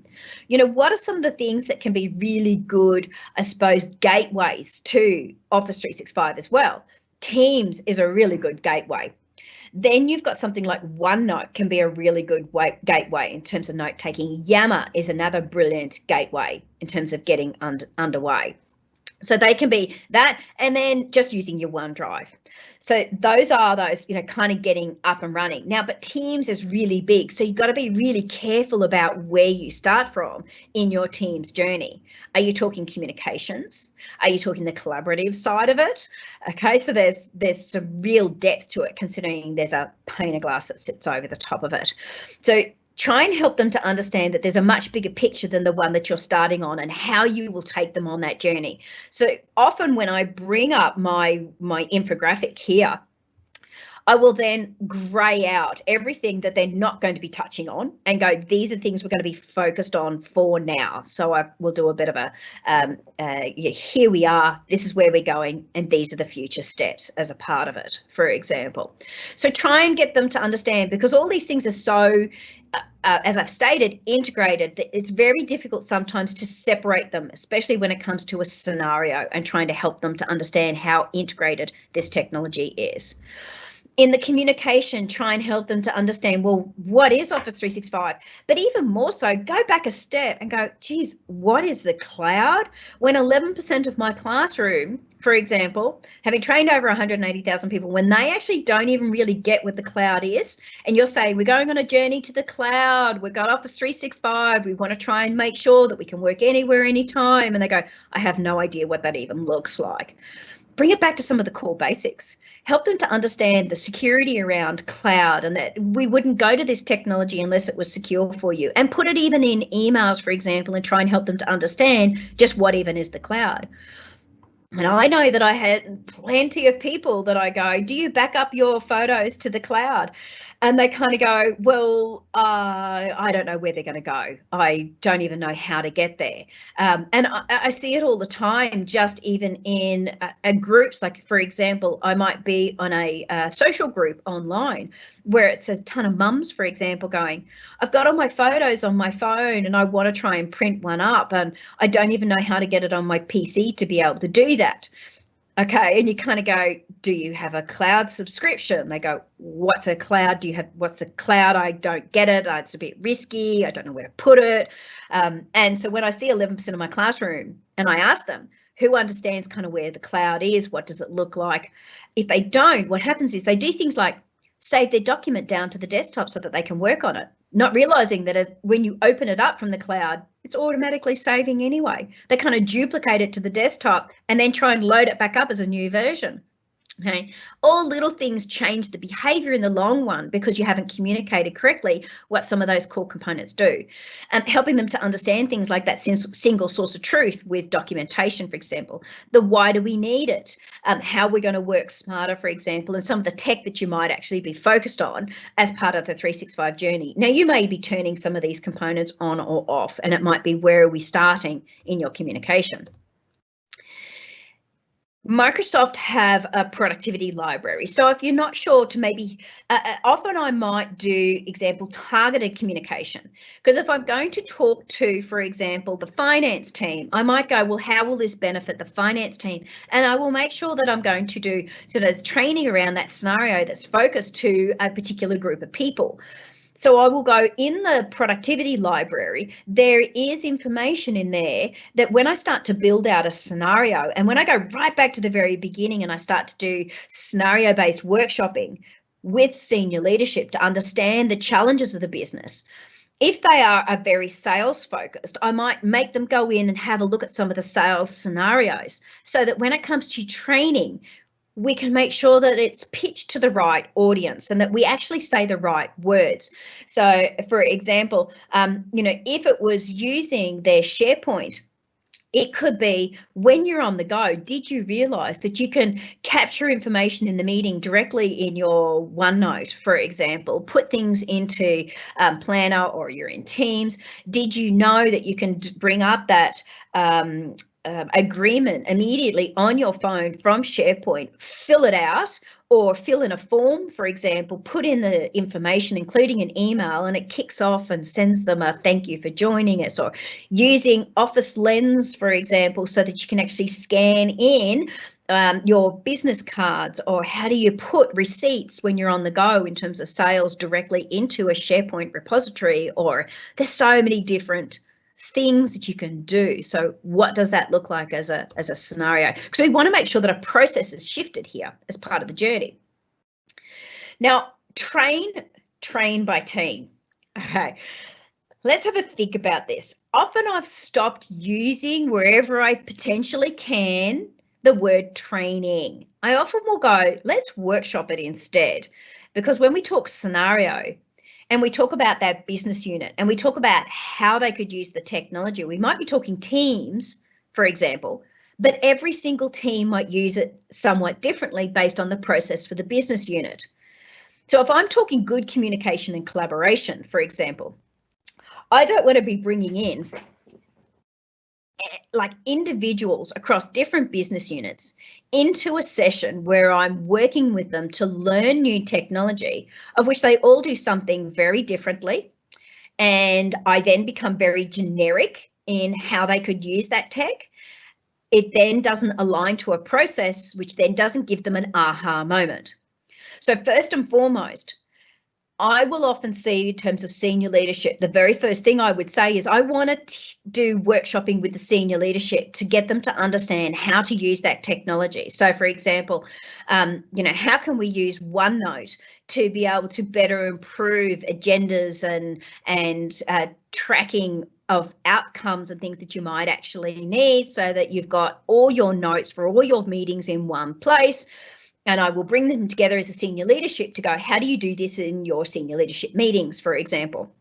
You know, what are some of the things that can be really good, I suppose, gateways to Office 365 as well? Teams is a really good gateway. Then you've got something like OneNote can be a really good gateway in terms of note taking. Yammer is another brilliant gateway in terms of getting underway. So they can be that, and then just using your OneDrive. So those are those, you know, kind of getting up and running. Now, but Teams is really big. So you've got to be really careful about where you start from in your Teams journey. Are you talking communications? Are you talking the collaborative side of it? Okay, so there's some real depth to it, considering there's a pane of glass that sits over the top of it. So try and help them to understand that there's a much bigger picture than the one that you're starting on, and how you will take them on that journey. So often when I bring up my infographic here, I will then grey out everything that they're not going to be touching on and go, these are things we're going to be focused on for now. So I will do a bit of a, here we are, this is where we're going, and these are the future steps as a part of it, for example. So try and get them to understand, because all these things are so, as I've stated, integrated, that it's very difficult sometimes to separate them, especially when it comes to a scenario and trying to help them to understand how integrated this technology is. In the communication, try and help them to understand, well, what is Office 365? But even more so, go back a step and go, geez, what is the cloud? When 11% of my classroom, for example, having trained over 180,000 people, when they actually don't even really get what the cloud is, and you're saying, we're going on a journey to the cloud, we've got Office 365, we want to try and make sure that we can work anywhere, anytime, and they go, I have no idea what that even looks like. Bring it back to some of the core basics. Help them to understand the security around cloud, and that we wouldn't go to this technology unless it was secure for you. And put it even in emails, for example, and try and help them to understand just what even is the cloud. And I know that I had plenty of people that I go, do you back up your photos to the cloud? And they kind of go, well, I don't know where they're going to go. I don't even know how to get there. And I see it all the time, just even in groups. Like, for example, I might be on a social group online where it's a ton of mums, for example, going, I've got all my photos on my phone and I want to try and print one up, and I don't even know how to get it on my PC to be able to do that. Okay, and you kind of go, do you have a cloud subscription? They go, what's a cloud? Do you have, what's the cloud? I don't get it. It's a bit risky. I don't know where to put it. And so when I see 11% of my classroom and I ask them, who understands kind of where the cloud is? What does it look like? If they don't, what happens is they do things like save their document down to the desktop so that they can work on it, not realizing that when you open it up from the cloud, it's automatically saving anyway. They kind of duplicate it to the desktop and then try and load it back up as a new version. Okay, all little things change the behavior in the long run because you haven't communicated correctly what some of those core components do. And helping them to understand things like that single source of truth with documentation, for example, the why do we need it, how we're going to work smarter, for example, and some of the tech that you might actually be focused on as part of the 365 journey. Now, you may be turning some of these components on or off, and it might be, where are we starting in your communication? Microsoft have a productivity library. So if you're not sure to maybe, often I might do example targeted communication, because if I'm going to talk to, for example, the finance team, I might go, well, how will this benefit the finance team? And I will make sure that I'm going to do sort of training around that scenario that's focused to a particular group of people. So I will go in the productivity library, there is information in there that when I start to build out a scenario, and when I go right back to the very beginning and I start to do scenario-based workshopping with senior leadership to understand the challenges of the business, if they are very sales focused, I might make them go in and have a look at some of the sales scenarios so that when it comes to training, we can make sure that it's pitched to the right audience and that we actually say the right words. So, for example, you know, if it was using their SharePoint It could be when you're on the go, did you realize that you can capture information in the meeting directly in your OneNote, for example, put things into Planner, or you're in Teams? Did you know that you can bring up that agreement immediately on your phone from SharePoint, fill it out, or fill in a form, for example, put in the information, including an email, and it kicks off and sends them a thank you for joining us, or using Office Lens, for example, so that you can actually scan in your business cards, or how do you put receipts when you're on the go in terms of sales directly into a SharePoint repository? Or there's so many different things that you can do. So what does that look like as a scenario? Because we want to make sure that a process is shifted here as part of the journey. Now, train by team. Okay, let's have a think about this. Often I've stopped using, wherever I potentially can, the word training. I often will go, let's workshop it instead. Because when we talk scenario, and we talk about that business unit, and we talk about how they could use the technology, we might be talking teams, for example, but every single team might use it somewhat differently based on the process for the business unit. So if I'm talking good communication and collaboration, for example, I don't want to be bringing in like individuals across different business units into a session where I'm working with them to learn new technology, of which they all do something very differently. And I then become very generic in how they could use that tech. It then doesn't align to a process, which then doesn't give them an aha moment. So first and foremost, I will often see, in terms of senior leadership, the very first thing I would say is I want to do workshopping with the senior leadership to get them to understand how to use that technology. So, for example, how can we use OneNote to be able to better improve agendas and tracking of outcomes and things that you might actually need, so that you've got all your notes for all your meetings in one place. And I will bring them together as a senior leadership to go, how do you do this in your senior leadership meetings, for example?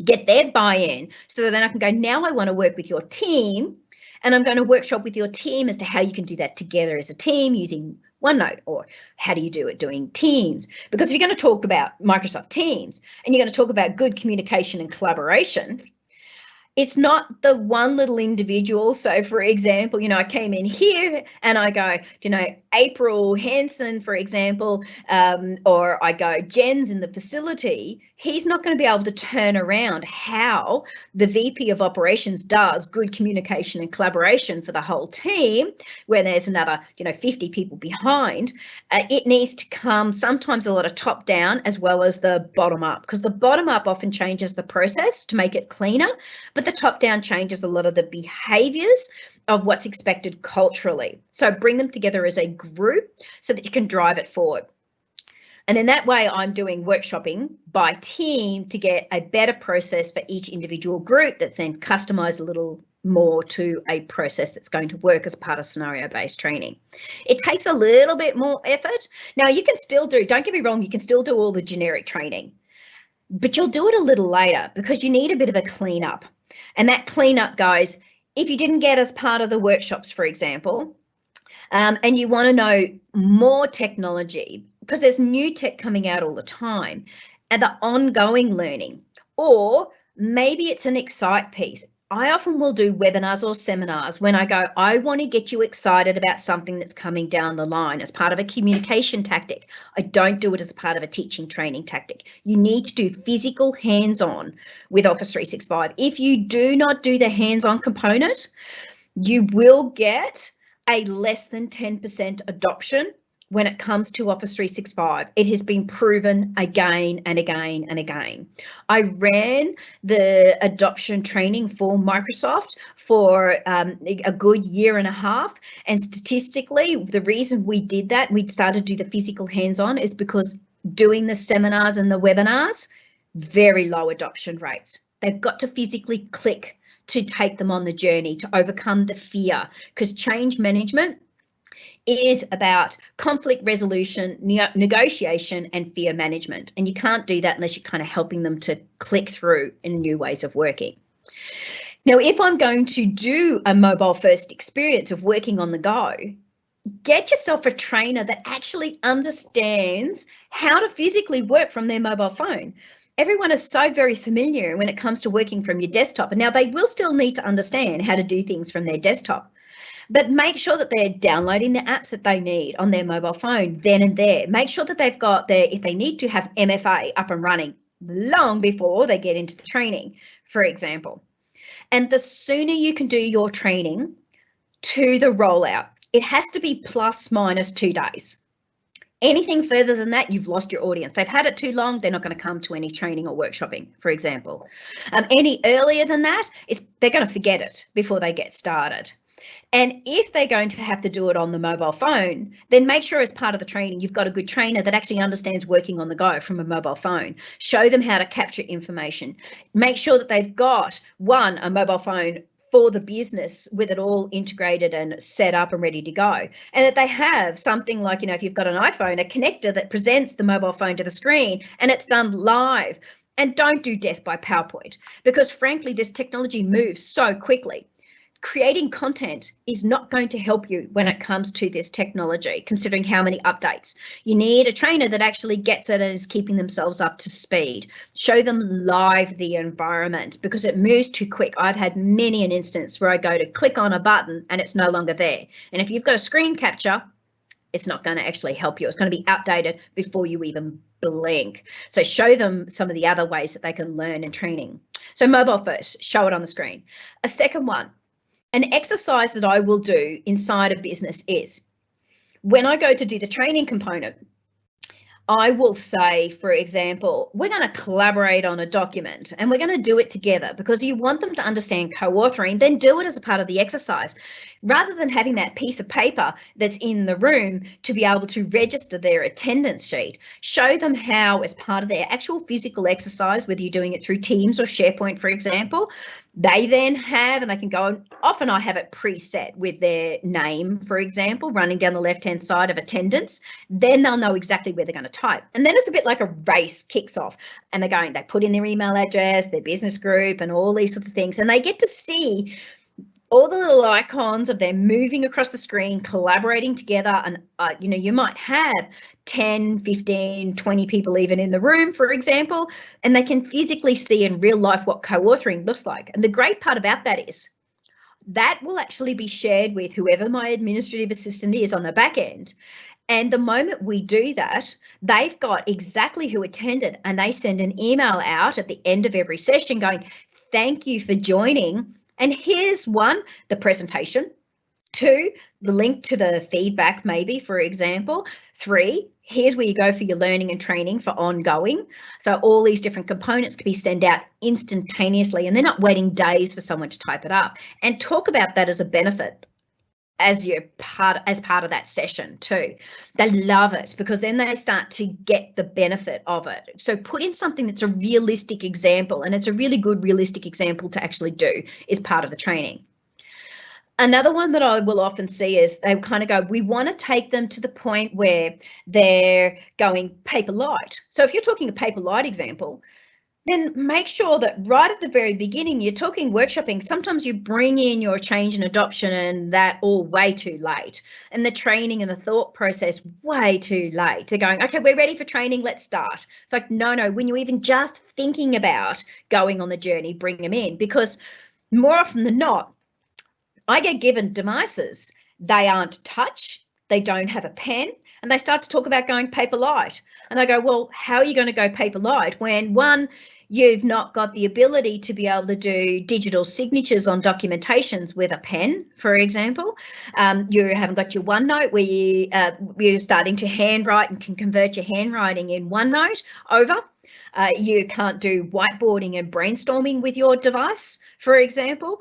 Get their buy-in, so that then I can go, now I want to work with your team, and I'm going to workshop with your team as to how you can do that together as a team using OneNote, or how do you do it doing Teams? Because if you're going to talk about Microsoft Teams and you're going to talk about good communication and collaboration, it's not the one little individual. So, for example, I came in here and I go, April Hansen, for example, or I go, Jen's in the facility. He's not going to be able to turn around how the VP of operations does good communication and collaboration for the whole team, where there's another, 50 people behind. It needs to come sometimes a lot of top down as well as the bottom up, because the bottom up often changes the process to make it cleaner, but the top down changes a lot of the behaviors of what's expected culturally. So bring them together as a group so that you can drive it forward. And in that way, I'm doing workshopping by team to get a better process for each individual group that's then customized a little more to a process that's going to work as part of scenario-based training. It takes a little bit more effort. Now, you can still do, don't get me wrong, you can still do all the generic training, but you'll do it a little later because you need a bit of a cleanup. And that cleanup goes, if you didn't get as part of the workshops, for example, and you want to know more technology, because there's new tech coming out all the time, and the ongoing learning, or maybe it's an excite piece. I often will do webinars or seminars when I go, I want to get you excited about something that's coming down the line as part of a communication tactic. I don't do it as part of a teaching training tactic. You need to do physical hands-on with Office 365. If you do not do the hands-on component, you will get a less than 10% adoption when it comes to Office 365. It has been proven again and again and again. I ran the adoption training for Microsoft for a good year and a half. And statistically, the reason we did that, we started to do the physical hands-on, is because doing the seminars and the webinars, very low adoption rates. They've got to physically click to take them on the journey, to overcome the fear, because change management is about conflict resolution, negotiation, and fear management. And you can't do that unless you're kind of helping them to click through in new ways of working. Now, if I'm going to do a mobile first experience of working on the go, get yourself a trainer that actually understands how to physically work from their mobile phone. Everyone is so very familiar when it comes to working from your desktop. And now they will still need to understand how to do things from their desktop. But make sure that they're downloading the apps that they need on their mobile phone then and there. Make sure that they've got if they need to have MFA up and running long before they get into the training, for example. And the sooner you can do your training to the rollout, it has to be plus minus 2 days. Anything further than that, you've lost your audience. They've had it too long, they're not going to come to any training or workshopping, for example. Any earlier than that, they're going to forget it before they get started. And if they're going to have to do it on the mobile phone, then make sure as part of the training, you've got a good trainer that actually understands working on the go from a mobile phone. Show them how to capture information. Make sure that they've got, a mobile phone for the business with it all integrated and set up and ready to go. And that they have something like, if you've got an iPhone, a connector that presents the mobile phone to the screen and it's done live. And don't do death by PowerPoint, because frankly, this technology moves so quickly. Creating content is not going to help you when it comes to this technology, considering how many updates. You need a trainer that actually gets it and is keeping themselves up to speed. Show them live the environment, because it moves too quick. I've had many an instance where I go to click on a button and it's no longer there. And if you've got a screen capture, it's not going to actually help you. It's going to be outdated before you even blink. So show them some of the other ways that they can learn in training. So mobile first, show it on the screen. A second one, an exercise that I will do inside a business is, when I go to do the training component, I will say, for example, we're going to collaborate on a document and we're going to do it together, because you want them to understand co-authoring, then do it as a part of the exercise. Rather than having that piece of paper that's in the room to be able to register their attendance sheet, show them how, as part of their actual physical exercise, whether you're doing it through Teams or SharePoint, for example, they then have, and they can go, and often I have it preset with their name, for example, running down the left-hand side of attendance. Then they'll know exactly where they're going to type. And then it's a bit like a race kicks off, and they put in their email address, their business group, and all these sorts of things. And they get to see all the little icons of them moving across the screen, collaborating together. And, you might have 10, 15, 20 people even in the room, for example, and they can physically see in real life what co-authoring looks like. And the great part about that is that will actually be shared with whoever my administrative assistant is on the back end. And the moment we do that, they've got exactly who attended, and they send an email out at the end of every session going, thank you for joining. And here's 1, the presentation. 2, the link to the feedback, maybe, for example. 3, here's where you go for your learning and training for ongoing. So all these different components can be sent out instantaneously, and they're not waiting days for someone to type it up. And talk about that as a benefit as part of that session too. They love it, because then they start to get the benefit of it. So put in something that's a realistic example, and it's a really good realistic example to actually do is part of the training. Another one that I will often see is they kind of go, we want to take them to the point where they're going paper light. So if you're talking a paper light example, then make sure that right at the very beginning, you're talking workshopping. Sometimes you bring in your change and adoption and that all way too late, and the training and the thought process way too late. They're going, okay, we're ready for training, let's start. It's like, no, when you're even just thinking about going on the journey, bring them in, because more often than not, I get given devices. They aren't touch, they don't have a pen, and they start to talk about going paper light. And I go, well, how are you going to go paper light when, 1, you've not got the ability to be able to do digital signatures on documentations with a pen, for example. You haven't got your OneNote where you're starting to handwrite and can convert your handwriting in OneNote over. You can't do whiteboarding and brainstorming with your device, for example.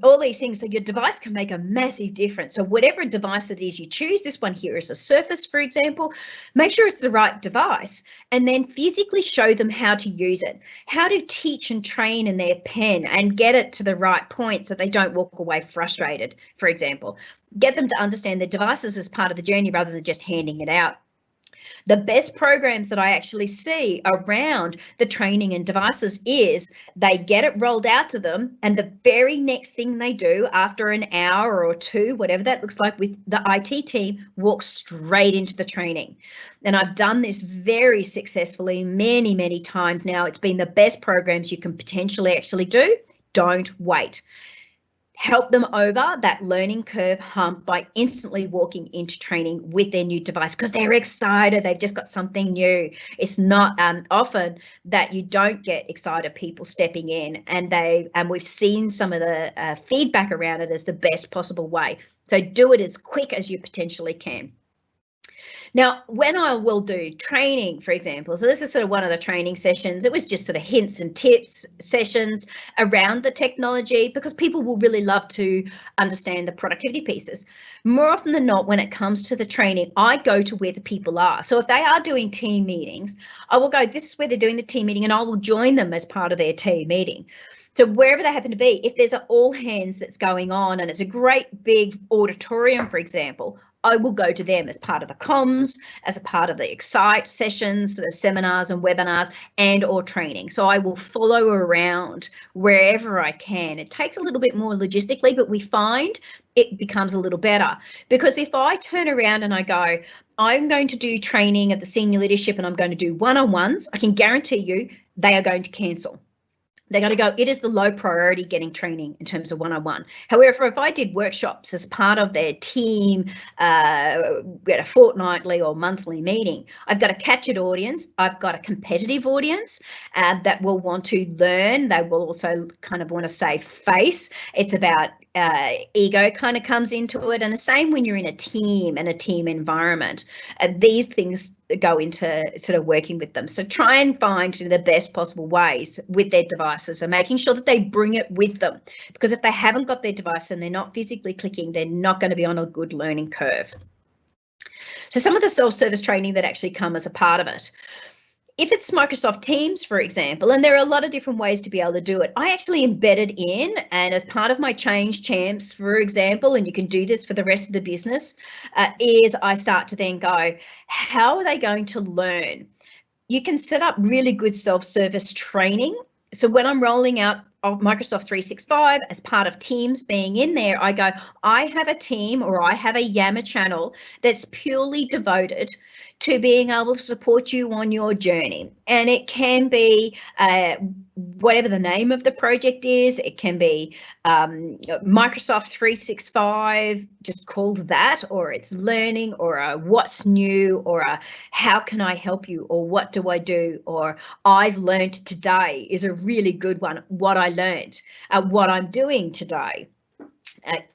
All these things, so your device can make a massive difference. So whatever device it is you choose, this one here is a Surface, for example, make sure it's the right device, and then physically show them how to use it, how to teach and train in their pen and get it to the right point so they don't walk away frustrated, for example. Get them to understand the devices as part of the journey rather than just handing it out. The best programs that I actually see around the training and devices is they get it rolled out to them, and the very next thing they do after an hour or two, whatever that looks like, with the IT team, walk straight into the training. And I've done this very successfully many times now. It's been the best programs you can potentially actually do. Don't wait. Help them over that learning curve hump by instantly walking into training with their new device, because they're excited. They've just got something new. It's not often that you don't get excited people stepping in, and we've seen some of the feedback around it as the best possible way. So do it as quick as you potentially can. Now, when I will do training, for example, so this is sort of one of the training sessions, it was just sort of hints and tips sessions around the technology, because people will really love to understand the productivity pieces. More often than not, when it comes to the training, I go to where the people are. So if they are doing team meetings, I will go, this is where they're doing the team meeting, and I will join them as part of their team meeting. So wherever they happen to be, if there's an all hands that's going on and it's a great big auditorium, for example, I will go to them as part of the comms, as a part of the Excite sessions, the seminars and webinars, and or training. So I will follow around wherever I can. It takes a little bit more logistically, but we find it becomes a little better, because if I turn around and I go, I'm going to do training at the senior leadership and I'm going to do one-on-ones, I can guarantee you they are going to cancel. They're going to go, it is the low priority getting training in terms of one-on-one. However, if I did workshops as part of their team, we had a fortnightly or monthly meeting, I've got a captured audience. I've got a competitive audience that will want to learn. They will also kind of want to save face. It's about ego kind of comes into it. And the same when you're in a team and a team environment. These things go into sort of working with them. So try and find the best possible ways with their devices and making sure that they bring it with them, because if they haven't got their device and they're not physically clicking, they're not going to be on a good learning curve. So some of the self-service training that actually come as a part of it. If it's Microsoft Teams, for example, and there are a lot of different ways to be able to do it, I actually embed it in, and as part of my change champs, for example, and you can do this for the rest of the business, is I start to then go, how are they going to learn? You can set up really good self-service training. So when I'm rolling out of Microsoft 365 as part of Teams being in there, I go, I have a team or I have a Yammer channel that's purely devoted to being able to support you on your journey. And it can be whatever the name of the project is. It can be Microsoft 365, just called that, or it's learning, or a what's new, or a how can I help you, or what do I do, or I've learned today is a really good one. What I learned, what I'm doing today,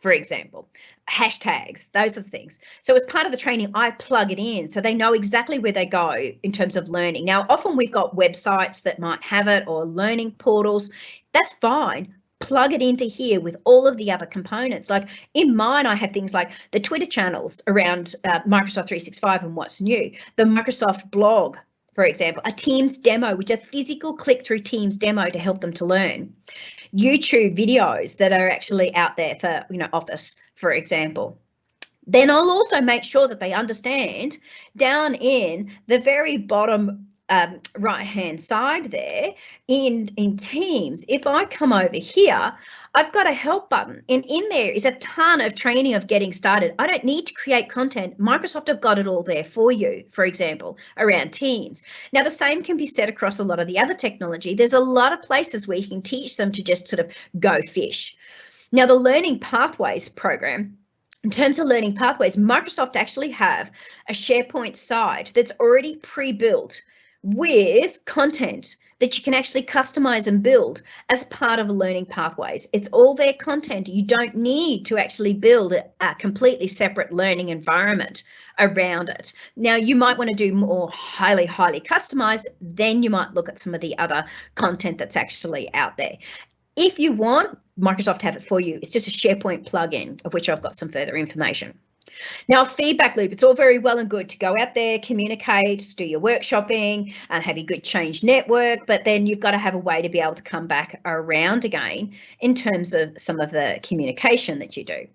for example. Hashtags, those sorts of things. So as part of the training, I plug it in so they know exactly where they go in terms of learning. Now, often we've got websites that might have it, or learning portals. That's fine. Plug it into here with all of the other components. Like in mine, I have things like the Twitter channels around Microsoft 365 and what's new, the Microsoft blog, for example, a Teams demo, which is a physical click-through Teams demo to help them to learn. YouTube videos that are actually out there for, Office, for example. Then I'll also make sure that they understand down in the very bottom right-hand side there in Teams, if I come over here, I've got a help button, and in there is a ton of training of getting started. I don't need to create content. Microsoft have got it all there for you, for example, around Teams. Now, the same can be said across a lot of the other technology. There's a lot of places where you can teach them to just sort of go fish. Now, the Learning Pathways program, in terms of learning pathways, Microsoft actually have a SharePoint site that's already pre-built with content that you can actually customize and build as part of a learning pathways. It's all their content. You don't need to actually build a completely separate learning environment around it. Now, you might want to do more highly customized, then you might look at some of the other content that's actually out there. If you want, Microsoft have it for you. It's just a SharePoint plugin, of which I've got some further information. Now, feedback loop, it's all very well and good to go out there, communicate, do your workshopping, have your good change network, but then you've got to have a way to be able to come back around again in terms of some of the communication that you do.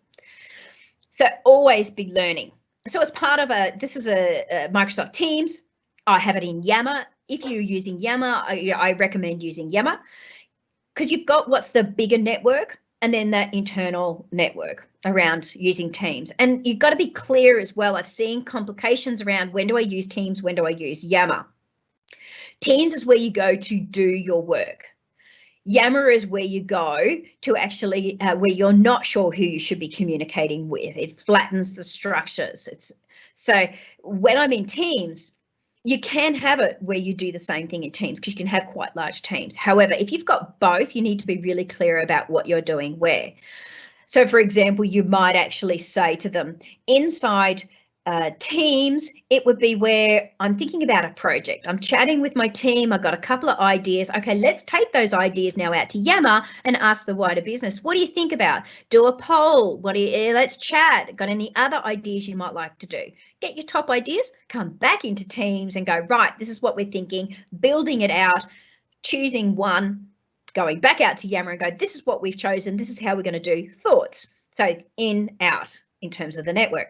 So always be learning. So as part of this is a Microsoft Teams. I have it in Yammer. If you're using Yammer, I recommend using Yammer because you've got what's the bigger network and then that internal network around using Teams. And you've got to be clear as well. I've seen complications around when do I use Teams, when do I use Yammer. Teams is where you go to do your work. Yammer is where you go to actually where you're not sure who you should be communicating with. It flattens the structures. So when I'm in Teams, you can have it where you do the same thing in Teams because you can have quite large teams. However, if you've got both, you need to be really clear about what you're doing where. So for example, you might actually say to them inside Teams, it would be where I'm thinking about a project. I'm chatting with my team. I've got a couple of ideas. Okay, let's take those ideas now out to Yammer and ask the wider business. What do you think about? Do a poll. Let's chat. Got any other ideas you might like to do? Get your top ideas, come back into Teams and go, right, this is what we're thinking, building it out, choosing one, going back out to Yammer and go, this is what we've chosen. This is how we're going to do thoughts. So in, out in terms of the network.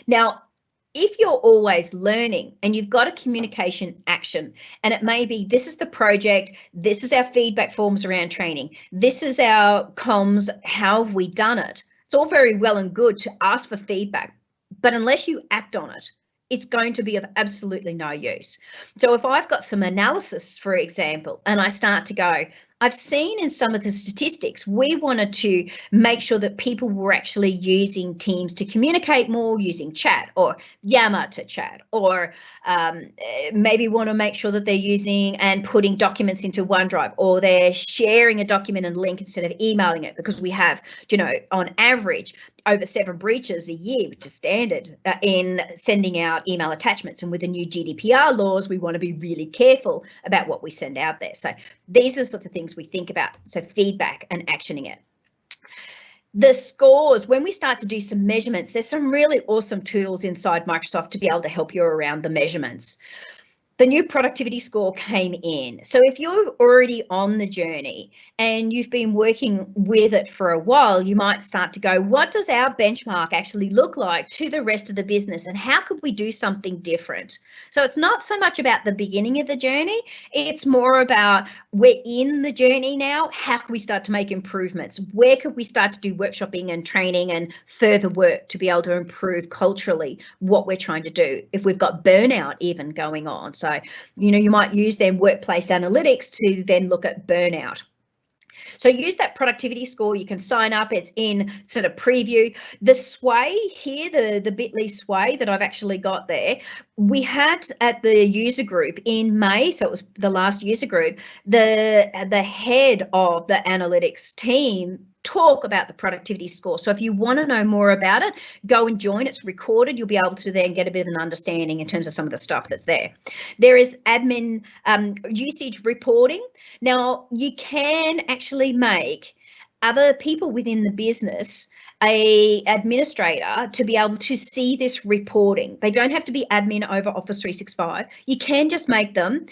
Now, if you're always learning and you've got a communication action, and it may be this is the project, this is our feedback forms around training, this is our comms, how have we done it? It's all very well and good to ask for feedback, but unless you act on it, it's going to be of absolutely no use. So if I've got some analysis, for example, and I start to go, I've seen in some of the statistics, we wanted to make sure that people were actually using Teams to communicate more, using chat or Yammer to chat, or maybe want to make sure that they're using and putting documents into OneDrive, or they're sharing a document and link instead of emailing it, because we have, on average, over 7 breaches a year, which is standard in sending out email attachments. And with the new GDPR laws, we want to be really careful about what we send out there. So these are the sorts of things we think about. So feedback and actioning it. The scores, when we start to do some measurements, there's some really awesome tools inside Microsoft to be able to help you around the measurements. The new productivity score came in. So if you're already on the journey and you've been working with it for a while, you might start to go, what does our benchmark actually look like to the rest of the business, and how could we do something different? So it's not so much about the beginning of the journey, it's more about we're in the journey now, how can we start to make improvements? Where could we start to do workshopping and training and further work to be able to improve culturally what we're trying to do? If we've got burnout even going on. So, you might use their workplace analytics to then look at burnout. So use that productivity score. You can sign up. It's in sort of preview. The sway here, the bit.ly sway that I've actually got there, we had at the user group in May, so it was the last user group, the head of the analytics team talk about the productivity score. So if you want to know more about it, go and join. It's recorded. You'll be able to then get a bit of an understanding in terms of some of the stuff that's there. There is admin usage reporting. Now, you can actually make other people within the business a administrator to be able to see this reporting. They don't have to be admin over Office 365. You can just make them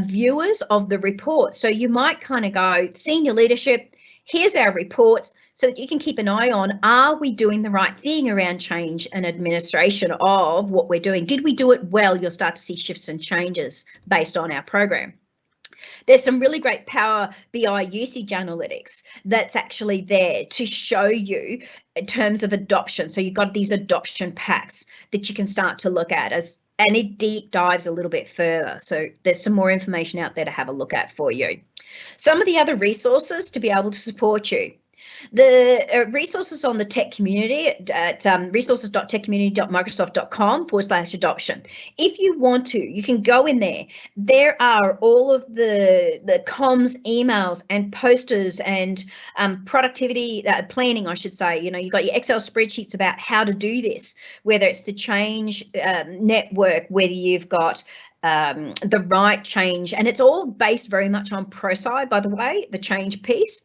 viewers of the report. So you might kind of go, senior leadership, here's our reports, so that you can keep an eye on, are we doing the right thing around change and administration of what we're doing? Did we do it well? You'll start to see shifts and changes based on our program. There's some really great Power BI usage analytics that's actually there to show you in terms of adoption. So you've got these adoption packs that you can start to look at and it deep dives a little bit further. So there's some more information out there to have a look at for you. Some of the other resources to be able to support you. The resources on the tech community at resources.techcommunity.microsoft.com/adoption. If you want to, you can go in there. There are all of the comms, emails and posters and productivity planning, I should say. You've got your Excel spreadsheets about how to do this, whether it's the change network, whether you've got the right change, and it's all based very much on ProSci, by the way, the change piece.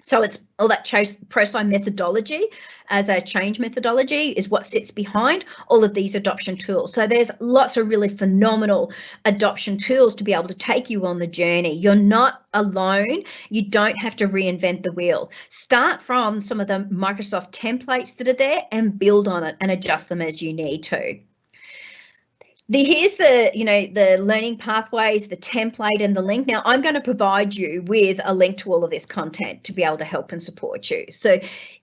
So it's all that ProSci methodology as a change methodology is what sits behind all of these adoption tools. So there's lots of really phenomenal adoption tools to be able to take you on the journey. You're not alone. You don't have to reinvent the wheel. Start from some of the Microsoft templates that are there and build on it and adjust them as you need to. Here's the learning pathways, the template and the link. Now I'm going to provide you with a link to all of this content to be able to help and support you. So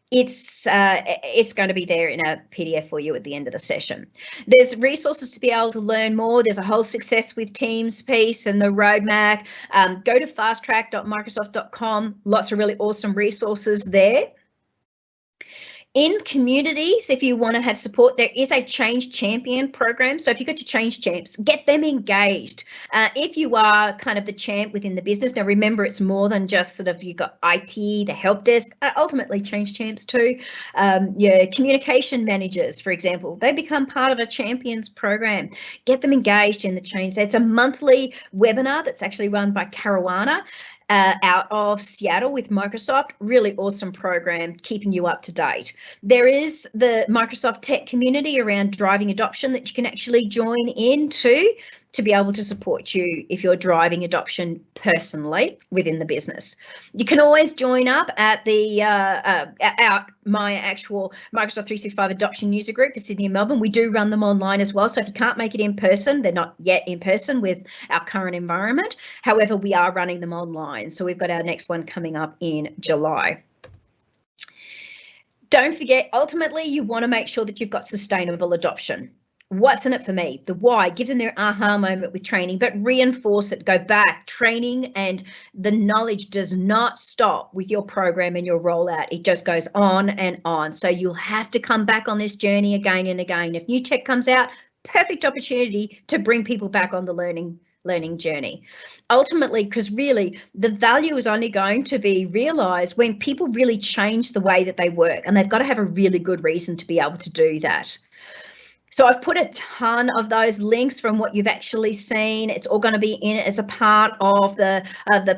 it's going to be there in a PDF for you at the end of the session. There's resources to be able to learn more. There's a whole success with teams piece and the roadmap. Go to fasttrack.microsoft.com. Lots of really awesome resources there. In communities, if you want to have support, there is a Change Champion program. So if you've got your Change Champs, get them engaged. If you are kind of the champ within the business, now remember it's more than just sort of you've got IT, the help desk, ultimately Change Champs too. Your communication managers, for example, they become part of a Champions program. Get them engaged in the change. It's a monthly webinar that's actually run by Caruana. Out of Seattle with Microsoft. Really awesome program, keeping you up to date. There is the Microsoft Tech community around driving adoption that you can actually join into to be able to support you if you're driving adoption personally within the business. You can always join up at the my actual Microsoft 365 adoption user group for Sydney and Melbourne. We do run them online as well. So if you can't make it in person, they're not yet in person with our current environment. However, we are running them online. So we've got our next one coming up in July. Don't forget, ultimately, you want to make sure that you've got sustainable adoption. What's in it for me? The why, give them their aha moment with training, but reinforce it, go back. Training and the knowledge does not stop with your program and your rollout. It just goes on and on. So you'll have to come back on this journey again and again. If new tech comes out, perfect opportunity to bring people back on the learning journey. Ultimately, because really the value is only going to be realized when people really change the way that they work, and they've got to have a really good reason to be able to do that. So I've put a ton of those links from what you've actually seen. It's all going to be in it as a part of the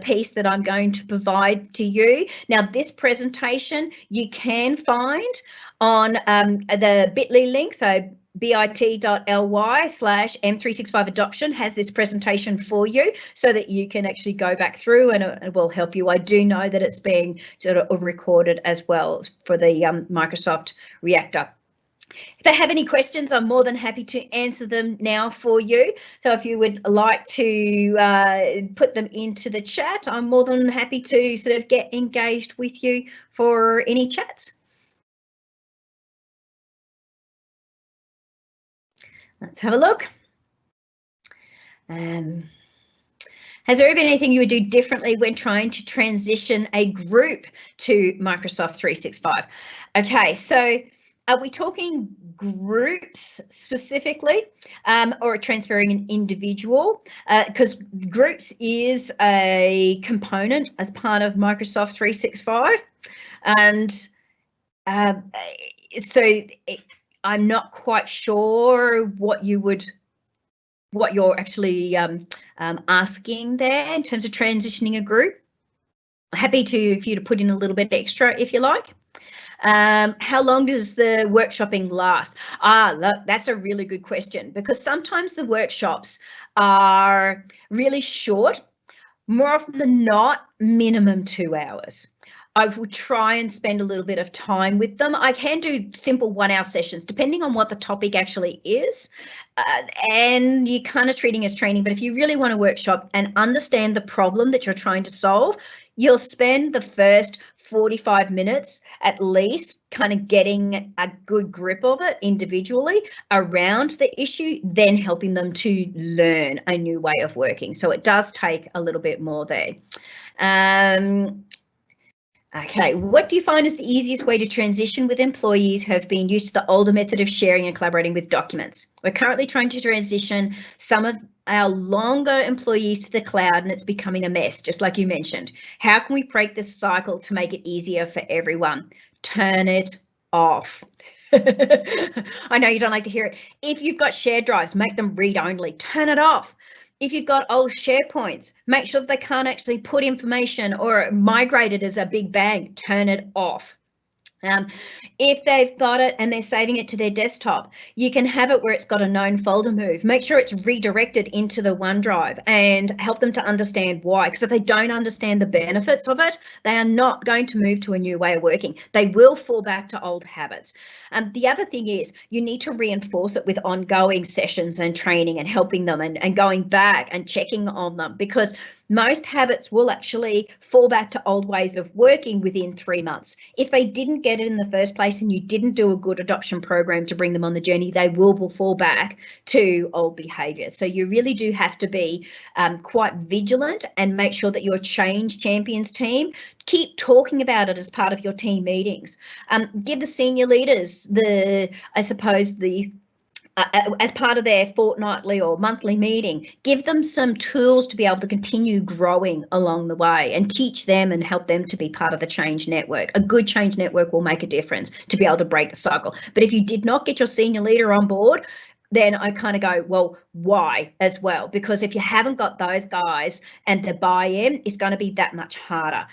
piece that I'm going to provide to you. Now, this presentation you can find on the bit.ly link. So bit.ly/M365 adoption has this presentation for you so that you can actually go back through and it will help you. I do know that it's being sort of recorded as well for the Microsoft Reactor. If they have any questions, I'm more than happy to answer them now for you. So if you would like to put them into the chat, I'm more than happy to sort of get engaged with you for any chats. Let's have a look. Has there been anything you would do differently when trying to transition a group to Microsoft 365? Okay, so are we talking groups specifically or transferring an individual? Because groups is a component as part of Microsoft 365. And so I'm not quite sure what you're actually asking there in terms of transitioning a group. Happy for you to put in a little bit extra if you like. How long does the workshopping last? Look, that's a really good question, because sometimes the workshops are really short, more often than not, minimum 2 hours. I will try and spend a little bit of time with them. I can do simple 1 hour sessions, depending on what the topic actually is. And you're kind of treating as training, but if you really want to workshop and understand the problem that you're trying to solve, you'll spend the first 45 minutes at least kind of getting a good grip of it individually around the issue, then helping them to learn a new way of working. So it does take a little bit more there. Okay, what do you find is the easiest way to transition with employees who have been used to the older method of sharing and collaborating with documents? We're currently trying to transition some of our longer employees to the cloud, and it's becoming a mess, just like you mentioned. How can we break this cycle to make it easier for everyone? Turn it off. I know you don't like to hear it. If you've got shared drives, make them read only. Turn it off. If you've got old SharePoints, make sure that they can't actually put information or migrate it as a big bang, turn it off. If they've got it and they're saving it to their desktop, you can have it where it's got a known folder move. Make sure it's redirected into the OneDrive and help them to understand why. Because if they don't understand the benefits of it, they are not going to move to a new way of working. They will fall back to old habits. The other thing is you need to reinforce it with ongoing sessions and training and helping them and going back and checking on them, because most habits will actually fall back to old ways of working within 3 months. If they didn't get it in the first place and you didn't do a good adoption program to bring them on the journey, they will fall back to old behaviours. So you really do have to be quite vigilant and make sure that your change champions team keep talking about it as part of your team meetings. Give the senior leaders as part of their fortnightly or monthly meeting, give them some tools to be able to continue growing along the way and teach them and help them to be part of the change network. A good change network will make a difference to be able to break the cycle. But if you did not get your senior leader on board, then I kind of go, well, why as well? Because if you haven't got those guys and the buy-in, it's going to be that much harder.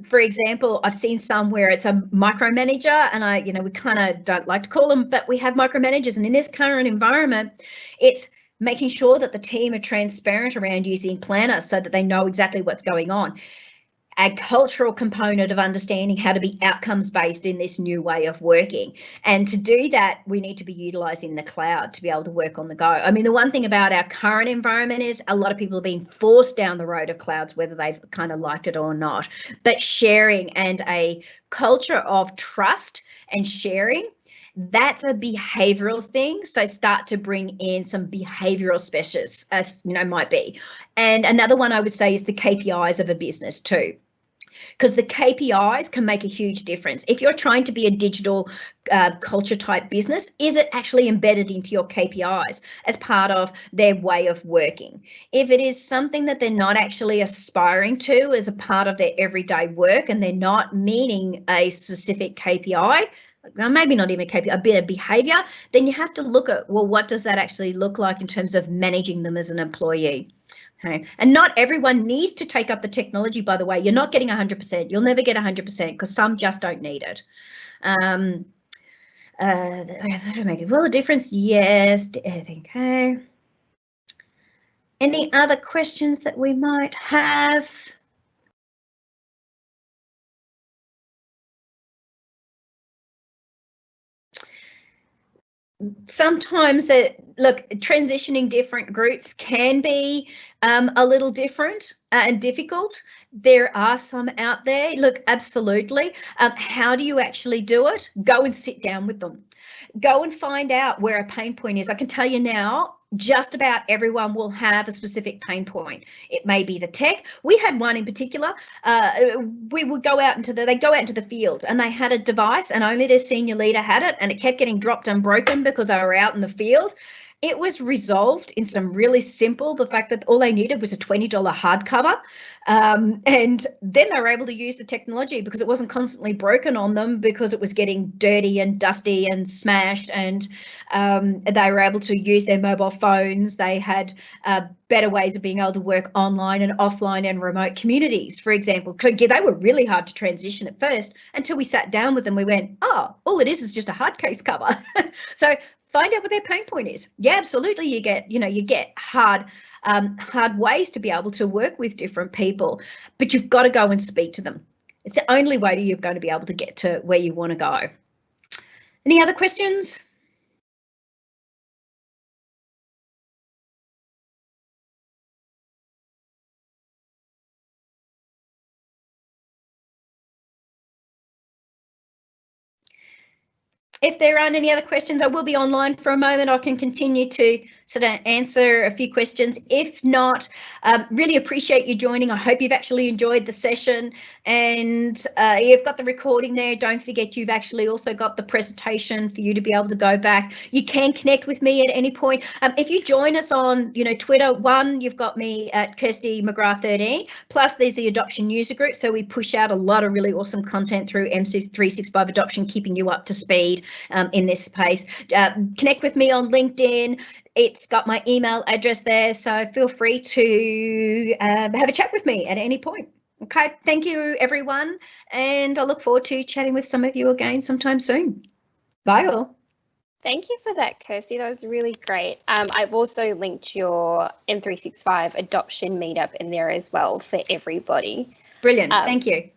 For example, I've seen some where it's a micromanager, and we kind of don't like to call them, but we have micromanagers. And in this current environment, it's making sure that the team are transparent around using planners so that they know exactly what's going on. A cultural component of understanding how to be outcomes based in this new way of working. And to do that, we need to be utilizing the cloud to be able to work on the go. I mean, the one thing about our current environment is a lot of people are being forced down the road of clouds, whether they've kind of liked it or not. But sharing and a culture of trust and sharing, that's a behavioral thing. So start to bring in some behavioral specialists, as might be. And another one I would say is the KPIs of a business too, because the KPIs can make a huge difference. If you're trying to be a digital culture type business, is it actually embedded into your KPIs as part of their way of working? If it is something that they're not actually aspiring to as a part of their everyday work and they're not meeting a specific KPI, maybe not even a KPI, a bit of behavior, then you have to look at, well, what does that actually look like in terms of managing them as an employee? Okay. And not everyone needs to take up the technology, by the way. You're not getting 100%. You'll never get 100% because some just don't need it. That'll make a difference. Yes. Okay. Any other questions that we might have? Sometimes transitioning different groups can be a little different and difficult. There are some out there. Look, absolutely. How do you actually do it? Go and sit down with them. Go and find out where a pain point is. I can tell you now, just about everyone will have a specific pain point. It may be the tech. We had one in particular. We would go out into the field, and they had a device, and only their senior leader had it, and it kept getting dropped and broken because they were out in the field. It was resolved in some really simple, the fact that all they needed was a $20 hardcover. And then they were able to use the technology because it wasn't constantly broken on them because it was getting dirty and dusty and smashed, and they were able to use their mobile phones. They had better ways of being able to work online and offline and remote communities, for example. They were really hard to transition at first until we sat down with them. We went, oh, all it is just a hard case cover. So find out what their pain point is. Yeah, absolutely. You get hard ways to be able to work with different people, but you've got to go and speak to them. It's the only way that you're going to be able to get to where you want to go. Any other questions? If there aren't any other questions, I will be online for a moment. I can continue to sort of answer a few questions. If not, really appreciate you joining. I hope you've actually enjoyed the session, and you've got the recording there. Don't forget you've actually also got the presentation for you to be able to go back. You can connect with me at any point. If you join us on Twitter, you've got me at Kirsty McGrath 13, plus there's the adoption user group, so we push out a lot of really awesome content through MC365 adoption, keeping you up to speed in this space. Connect with me on LinkedIn. It's got my email address there, so feel free to have a chat with me at any point. Okay, thank you, everyone, and I look forward to chatting with some of you again sometime soon. Bye all. Thank you for that, Kirsty. That was really great. I've also linked your M365 adoption meetup in there as well for everybody. Brilliant. Thank you.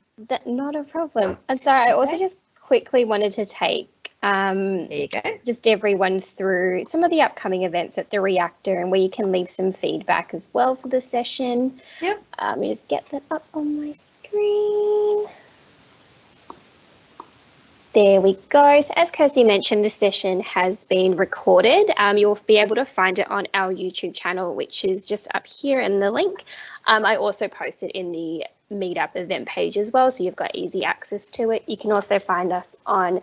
Not a problem. And so I also just quickly wanted to take there you go. just everyone through some of the upcoming events at the Reactor and where you can leave some feedback as well for the session. Yep. Let me just get that up on my screen. There we go. So as Kirsty mentioned, this session has been recorded. You'll be able to find it on our YouTube channel, which is just up here in the link. I also posted in the Meetup event page as well, so you've got easy access to it. You can also find us on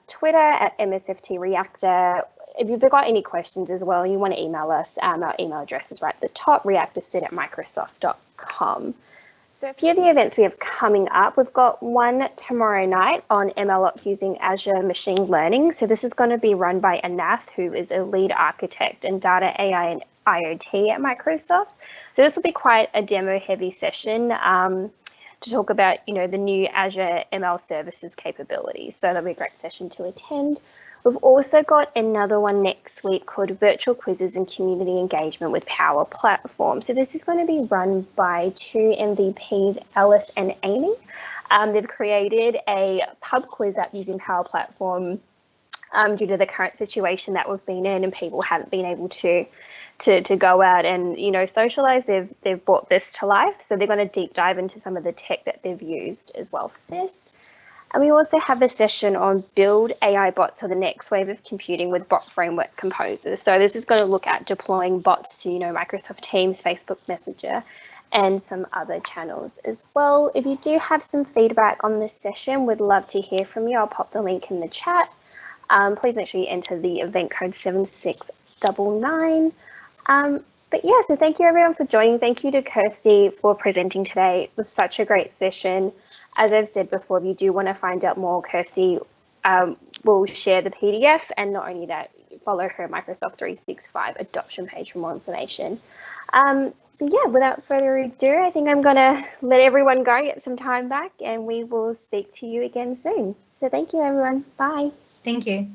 Twitter at MSFT Reactor. If you've got any questions as well, you want to email us, our email address is right at the top, reactorsid@microsoft.com. So a few of the events we have coming up, we've got one tomorrow night on MLOps using Azure Machine Learning. So this is going to be run by Anath, who is a lead architect in data, AI and IoT at Microsoft. So this will be quite a demo heavy session to talk about, the new Azure ML services capabilities. So that'll be a great session to attend. We've also got another one next week called Virtual Quizzes and Community Engagement with Power Platform. So this is going to be run by two MVPs, Alice and Amy. They've created a pub quiz app using Power Platform due to the current situation that we've been in and people haven't been able to go out and socialize. They've brought this to life, so they're going to deep dive into some of the tech that they've used as well for this. And we also have a session on build AI bots for the next wave of computing with bot framework composers. So this is going to look at deploying bots to Microsoft Teams, Facebook Messenger, and some other channels as well. If you do have some feedback on this session, we'd love to hear from you. I'll pop the link in the chat. Please make sure you enter the event code 7699. But yeah, so thank you everyone for joining. Thank you to Kirsty for presenting today. It was such a great session. As I've said before, if you do want to find out more, Kirsty will share the PDF, and not only that, follow her Microsoft 365 adoption page for more information. But yeah, without further ado, I think I'm gonna let everyone go, get some time back, and we will speak to you again soon. So thank you everyone, bye. Thank you.